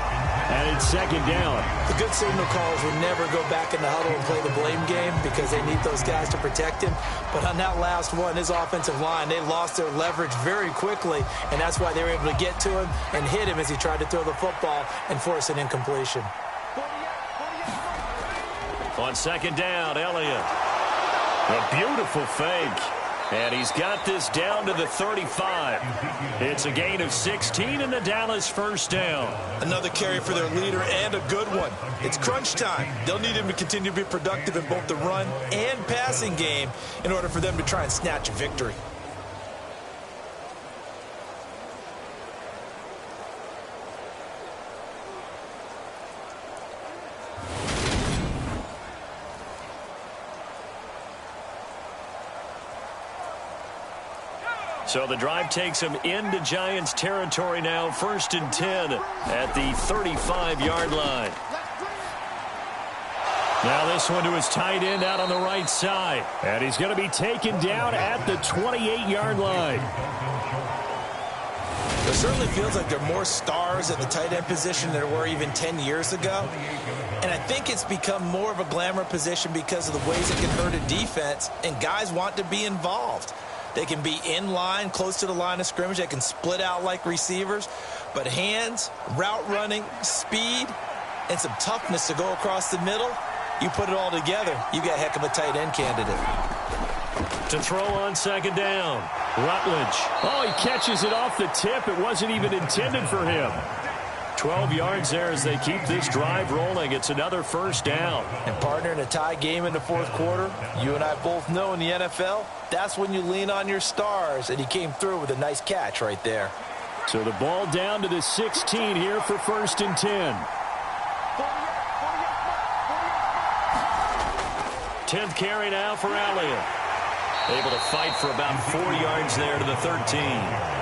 And it's 2nd down. The good signal callers would never go back in the huddle and play the blame game because they need those guys to protect him. But on that last one, his offensive line, they lost their leverage very quickly, and that's why they were able to get to him and hit him as he tried to throw the football and force an incompletion. On 2nd down, Elliott. A beautiful fake. And he's got this down to the 35. It's a gain of 16 and the Dallas first down. Another carry for their leader and a good one. It's crunch time. They'll need him to continue to be productive in both the run and passing game in order for them to try and snatch a victory. So the drive takes him into Giants territory now, 1st and 10 at the 35-yard line. Now this one to his tight end out on the right side. And he's going to be taken down at the 28-yard line. It certainly feels like there are more stars at the tight end position than there were even 10 years ago. And I think it's become more of a glamour position because of the ways it can hurt a defense, and guys want to be involved. They can be in line, close to the line of scrimmage. They can split out like receivers. But hands, route running, speed, and some toughness to go across the middle, you put it all together, you got a heck of a tight end candidate. To throw on 2nd down, Rutledge. Oh, he catches it off the tip. It wasn't even intended for him. 12 yards there as they keep this drive rolling. It's another first down. And partner, in a tie game in the 4th quarter, you and I both know in the NFL, that's when you lean on your stars, and he came through with a nice catch right there. So the ball down to the 16 here for 1st and 10. 10th carry now for Elliott. Able to fight for about 4 yards there to the 13.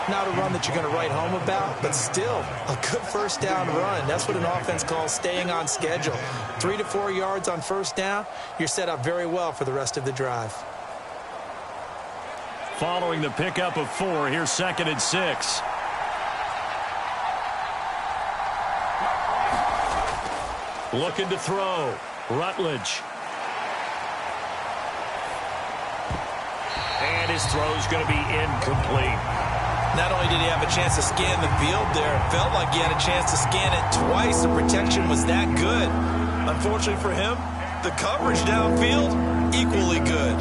Not a run that you're going to write home about, but still a good first down run. That's what an offense calls staying on schedule. 3 to 4 yards on first down, you're set up very well for the rest of the drive. following the pickup of 4. Here's 2nd and 6. Looking to throw. Rutledge. And his throw's going to be incomplete. Not only did he have a chance to scan the field there, it felt like he had a chance to scan it twice. The protection was that good. Unfortunately for him, the coverage downfield, equally good.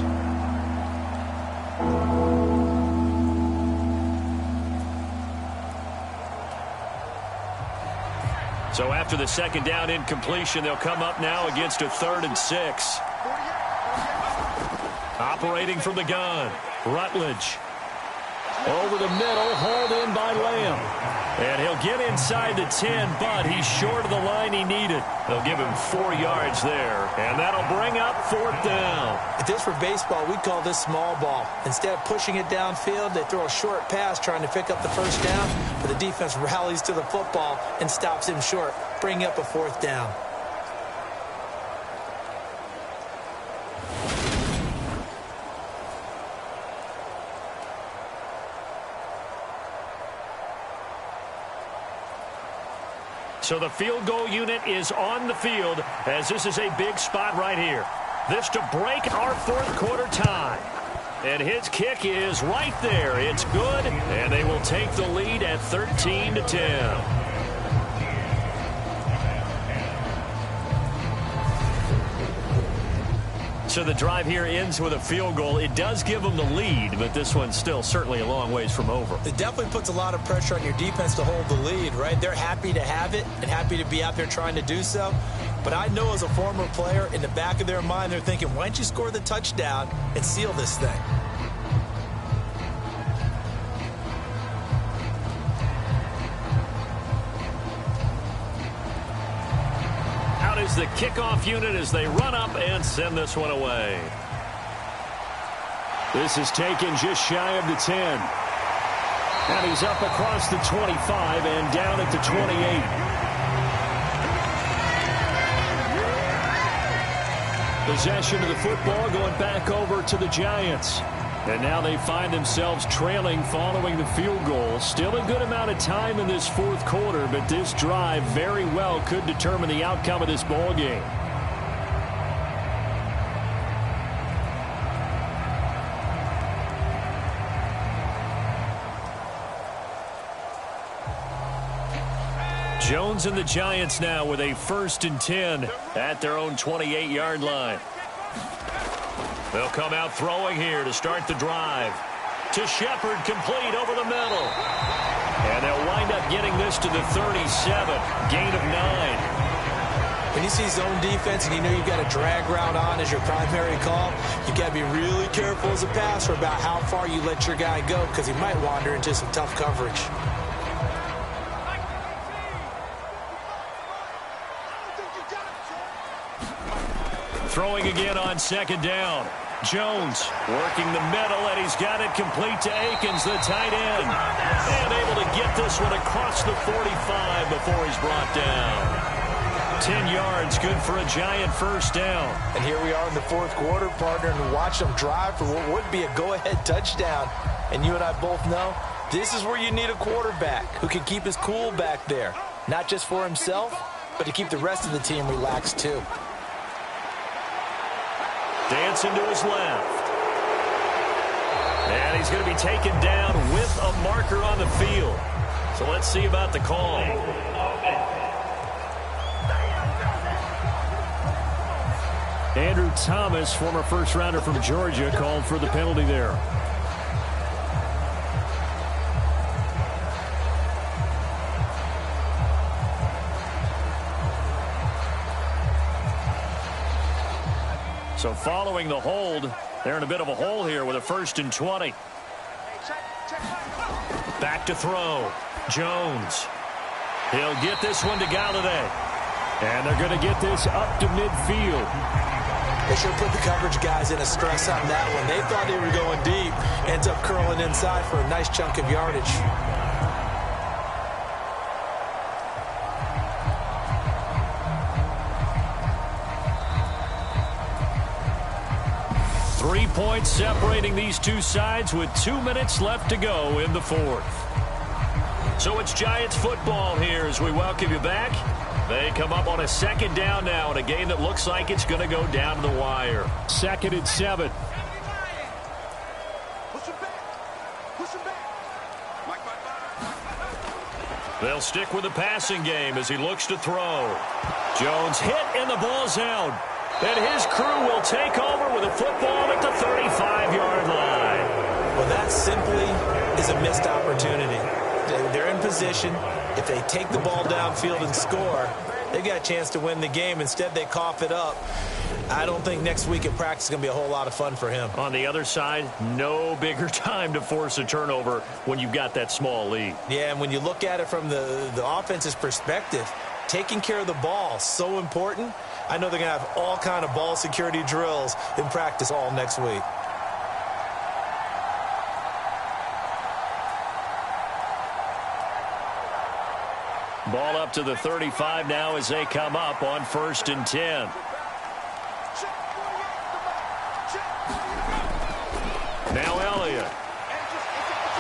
So after the 2nd down incompletion, they'll come up now against a 3rd and 6. Operating from the gun, Rutledge. Over the middle, hauled in by Lamb. And he'll get inside the 10, but he's short of the line he needed. They'll give him 4 yards there, and that'll bring up 4th down. If this were baseball, we'd call this small ball. Instead of pushing it downfield, they throw a short pass trying to pick up the 1st down, but the defense rallies to the football and stops him short, bringing up a 4th down. So the field goal unit is on the field as this is a big spot right here. This to break our 4th quarter tie. And his kick is right there. It's good, and they will take the lead at 13-10. So the drive here ends with a field goal. It does give them the lead, but this one's still certainly a long ways from over. It definitely puts a lot of pressure on your defense to hold the lead, right? They're happy to have it and happy to be out there trying to do so. But I know as a former player, in the back of their mind, they're thinking, why don't you score the touchdown and seal this thing? Is the kickoff unit as they run up and send this one away. This is taken just shy of the 10. And he's up across the 25 and down at the 28. Possession of the football going back over to the Giants. And now they find themselves trailing following the field goal. Still a good amount of time in this 4th quarter, but this drive very well could determine the outcome of this ball game. Jones and the Giants now with a 1st and 10 at their own 28-yard line. They'll come out throwing here to start the drive. To Shepard, complete over the middle. And they'll wind up getting this to the 37. Gain of 9. When you see zone defense and you know you've got a drag route on as your primary call, you've got to be really careful as a passer about how far you let your guy go because he might wander into some tough coverage. Throwing again on 2nd down. Jones working the middle, and he's got it complete to Akins, the tight end. And able to get this one across the 45 before he's brought down. 10 yards, good for a Giant 1st down. And here we are in the 4th quarter, partner, and watch them drive for what would be a go-ahead touchdown. And you and I both know this is where you need a quarterback who can keep his cool back there. Not just for himself, but to keep the rest of the team relaxed too. Dancing to his left. And he's going to be taken down with a marker on the field. So let's see about the call. Andrew Thomas, former 1st rounder from Georgia, called for the penalty there. So following the hold, they're in a bit of a hole here with a 1st and 20. Back to throw. Jones. He'll get this one to Galladay. And they're going to get this up to midfield. They should put the coverage guys in a stress on that one. They thought they were going deep. Ends up curling inside for a nice chunk of yardage. points separating these two sides with 2 minutes left to go in the fourth. So it's Giants football here as we welcome you back. They come up on a second down now in a game that looks like it's going to go down to the wire. 2nd and 7. They'll stick with the passing game as he looks to throw. Jones hit and the ball's out. And his crew will take over with a football at the 35-yard line. Well, that simply is a missed opportunity. They're in position. If they take the ball downfield and score, they got a chance to win the game. Instead, they cough it up. I don't think next week at practice is going to be a whole lot of fun for him. On the other side, no bigger time to force a turnover when you've got that small lead. Yeah, and when you look at it from the offense's perspective, taking care of the ball, so important. I know they're going to have all kind of ball security drills in practice all next week. Ball up to the 35 now as they come up on 1st and 10. Now Elliott.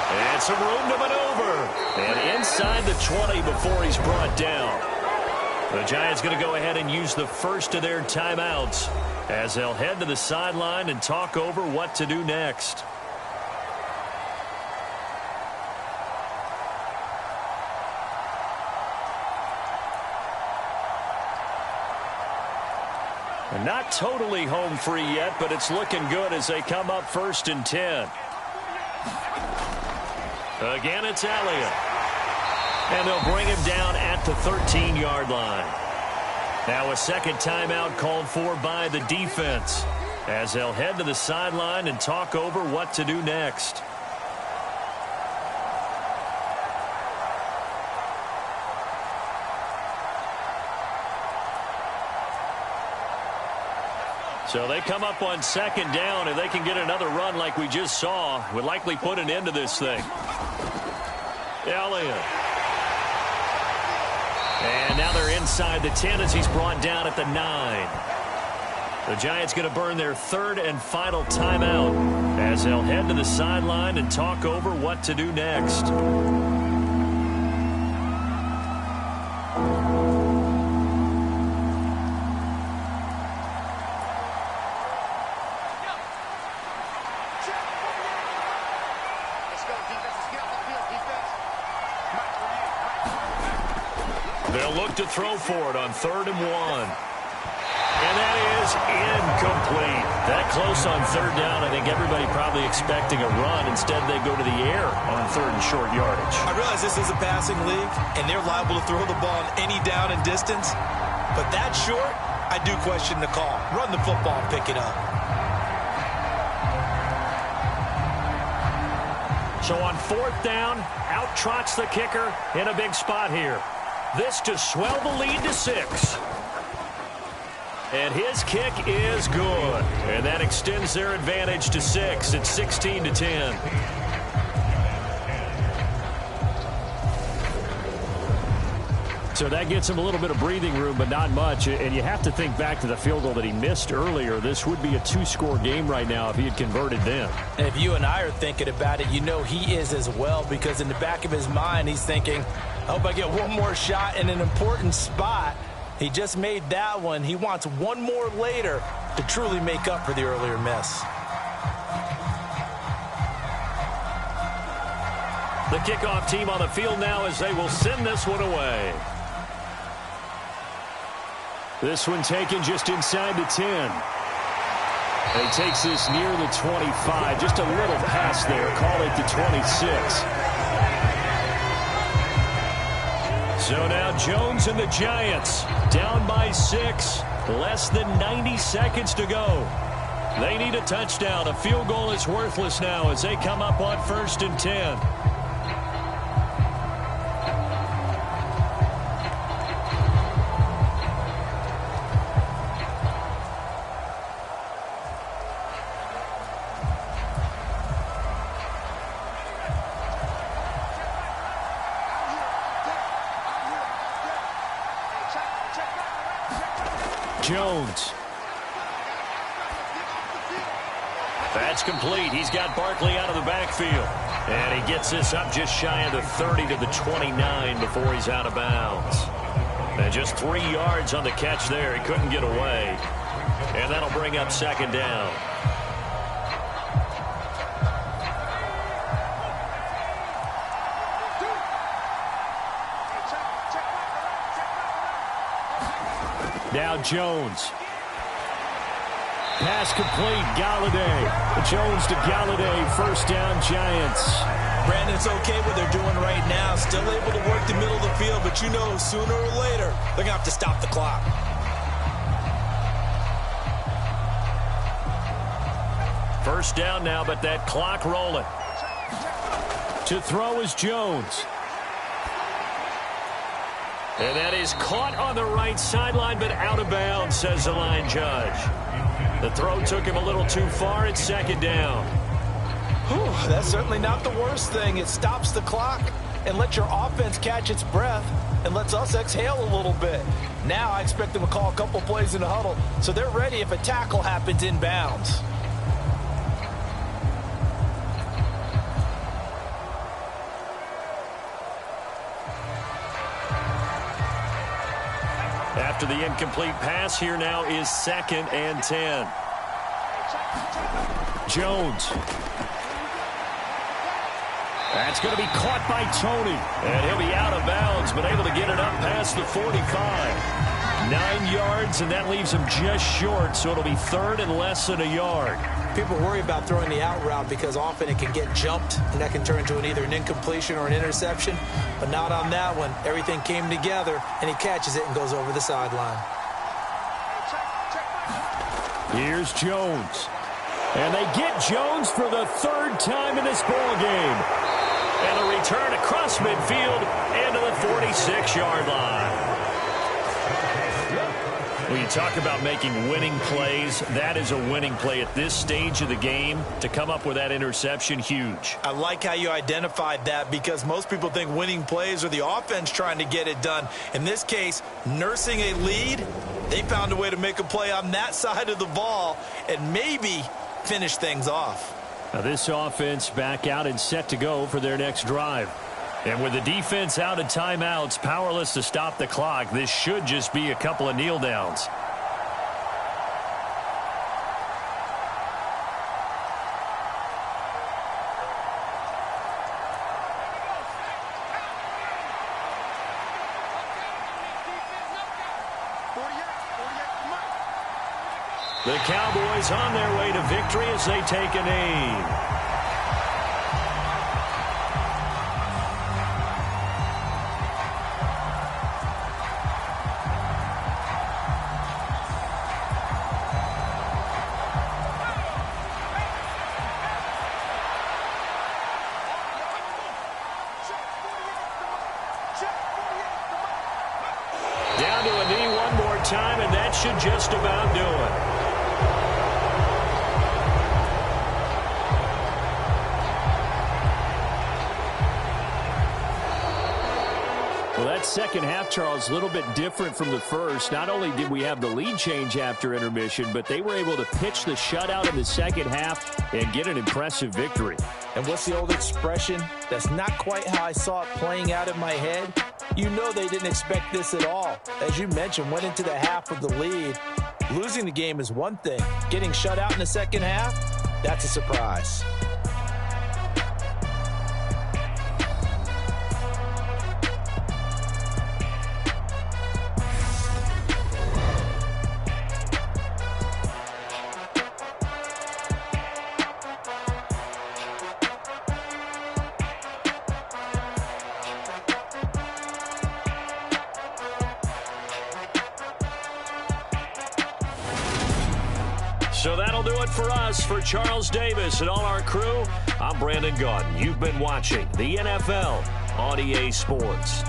And some room to maneuver. And inside the 20 before he's brought down. The Giants going to go ahead and use the first of their timeouts as they'll head to the sideline and talk over what to do next. And not totally home free yet, but it's looking good as they come up 1st and 10. Again, it's Elliott. And they'll bring him down at the 13-yard line. Now a second timeout called for by the defense as they'll head to the sideline and talk over what to do next. So they come up on 2nd down, and they can get another run like we just saw. Would likely put an end to this thing. Elliott. And now they're inside the 10 as he's brought down at the 9. The Giants going to burn their 3rd and final timeout as they'll head to the sideline and talk over what to do next. They'll look to throw for it on 3rd and 1. And that is incomplete. That close on 3rd down. I think everybody probably expecting a run. Instead, they go to the air on 3rd and short yardage. I realize this is a passing league, and they're liable to throw the ball on any down and distance. But that short, I do question the call. Run the football and pick it up. So on 4th down, out trots the kicker in a big spot here. This to swell the lead to 6. And his kick is good. And that extends their advantage to 6. It's 16-10. So that gets him a little bit of breathing room, but not much. And you have to think back to the field goal that he missed earlier. This would be a 2-score game right now if he had converted then. And if you and I are thinking about it, you know he is as well, because in the back of his mind, he's thinking, I hope I get one more shot in an important spot. He just made that one. He wants one more later to truly make up for the earlier miss. The kickoff team on the field now as they will send this one away. This one taken just inside the 10. He takes this near the 25. Just a little pass there. Call it the 26. So now Jones and the Giants down by 6. Less than 90 seconds to go. They need a touchdown. A field goal is worthless now as they come up on 1st and 10. Jones. That's complete. He's got Barkley out of the backfield. And he gets this up just shy of the 30 to the 29 before he's out of bounds. And just 3 yards on the catch there. He couldn't get away. And that'll bring up second down. Now Jones. Pass complete, Galladay. Jones to Galladay, first down, Giants. Brandon, it's okay what they're doing right now. Still able to work the middle of the field, but you know sooner or later they're going to have to stop the clock. First down now, but that clock rolling. To throw is Jones. And that is caught on the right sideline, but out of bounds, says the line judge. The throw took him a little too far. It's second down. Whew, that's certainly not the worst thing. It stops the clock and lets your offense catch its breath and lets us exhale a little bit. Now I expect them to call a couple plays in the huddle so they're ready if a tackle happens inbounds. After the incomplete pass, here now is 2nd and 10. Jones. That's going to be caught by Tony. And he'll be out of bounds, but able to get it up past the 45. 9 yards, and that leaves him just short, so it'll be 3rd and less than a yard. People worry about throwing the out route because often it can get jumped, and that can turn into either an incompletion or an interception. But not on that one. Everything came together, and he catches it and goes over the sideline. Here's Jones. And they get Jones for the 3rd time in this ball game. And a return across midfield into the 46-yard line. When you talk about making winning plays, that is a winning play at this stage of the game. To come up with that interception, huge. I like how you identified that because most people think winning plays are the offense trying to get it done. In this case, nursing a lead, they found a way to make a play on that side of the ball and maybe finish things off. Now this offense back out and set to go for their next drive. And with the defense out of timeouts, powerless to stop the clock, this should just be a couple of kneel downs. The Cowboys on their way to victory as they take a knee. Down to a knee one more time, and that should just about do it. Well, that second half, Charles, a little bit different from the first. Not only did we have the lead change after intermission, but they were able to pitch the shutout in the second half and get an impressive victory. And what's the old expression? That's not quite how I saw it playing out in my head. You know they didn't expect this at all. As you mentioned, went into the half with the lead. Losing the game is one thing. Getting shut out in the second half, that's a surprise. So that'll do it for us. For Charles Davis and all our crew, I'm Brandon Gaudin. You've been watching the NFL on EA Sports.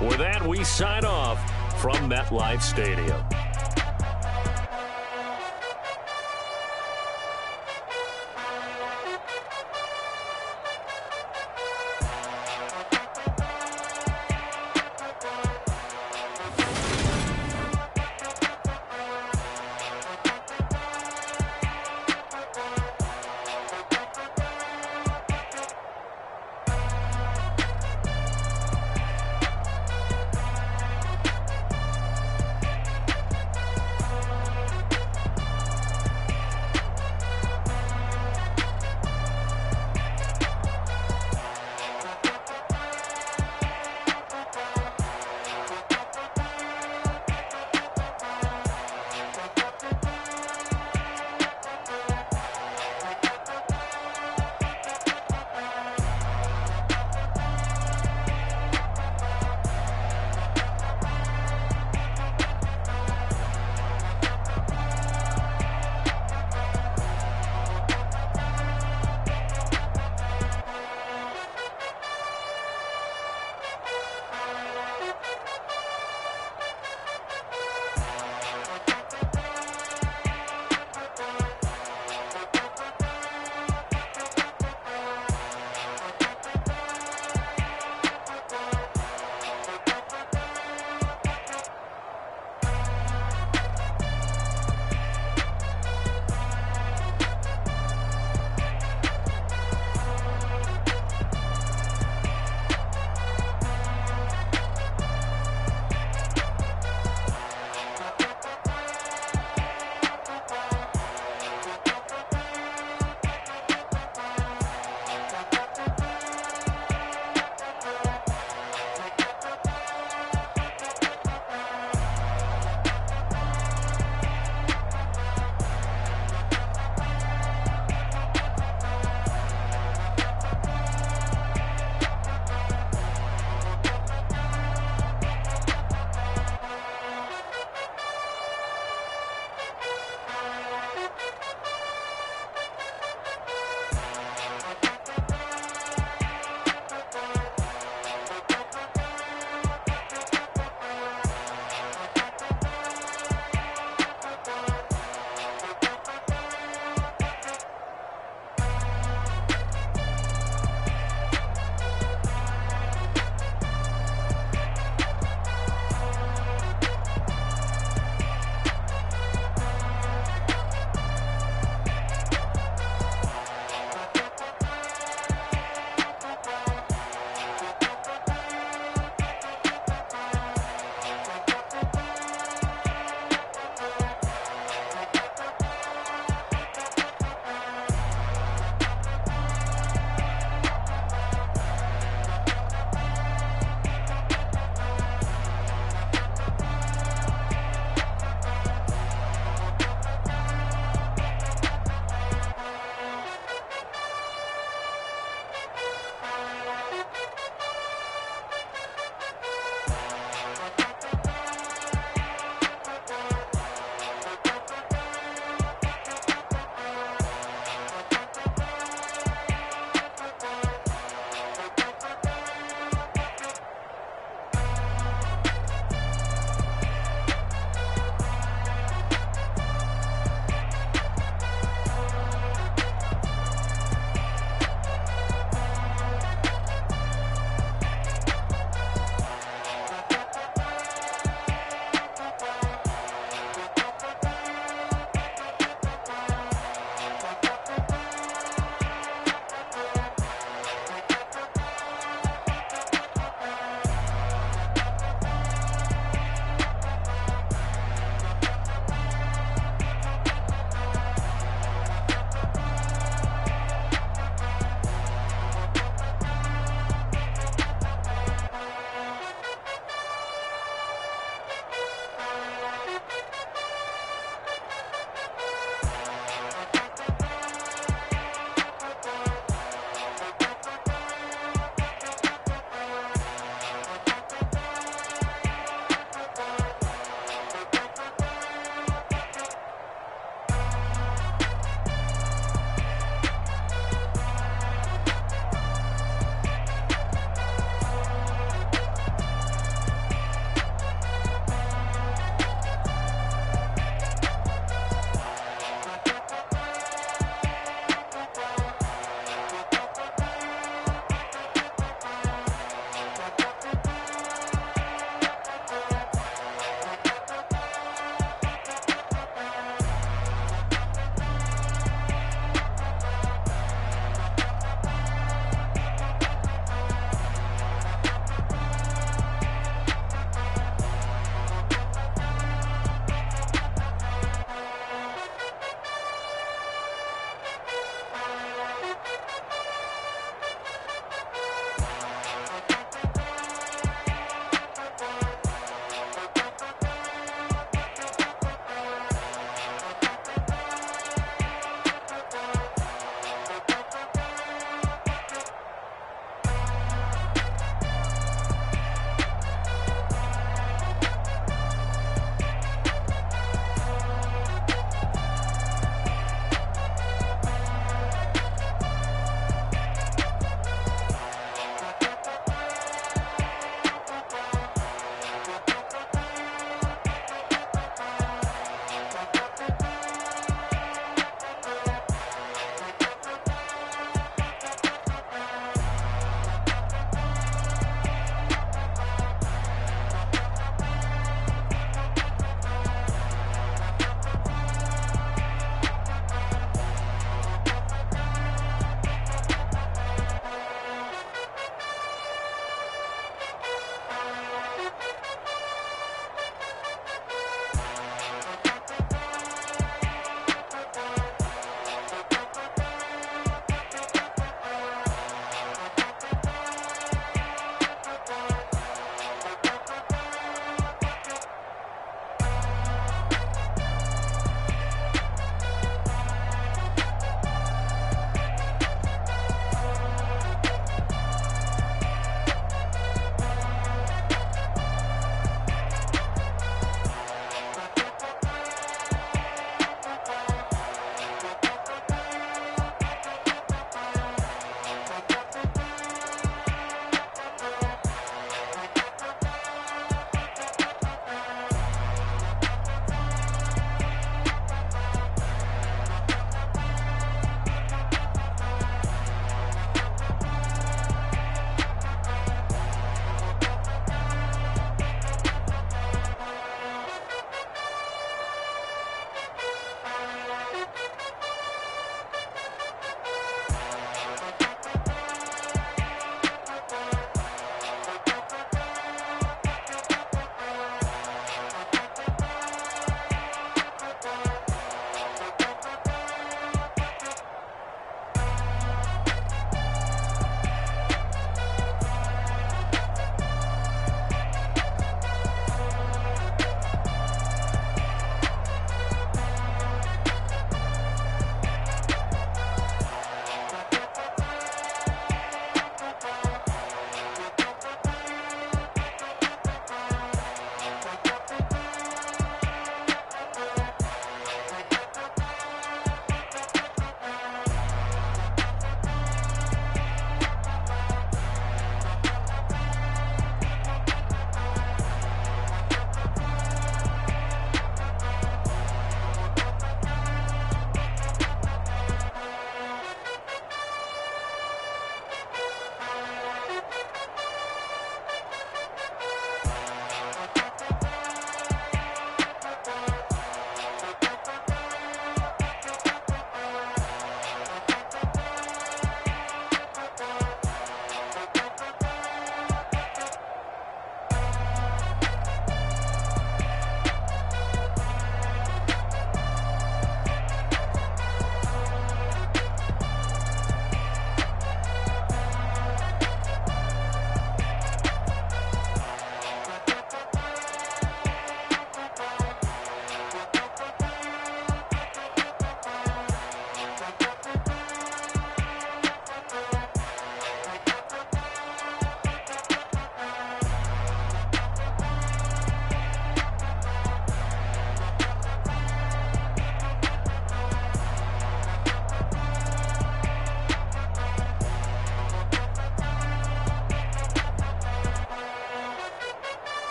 With that, we sign off from MetLife Stadium.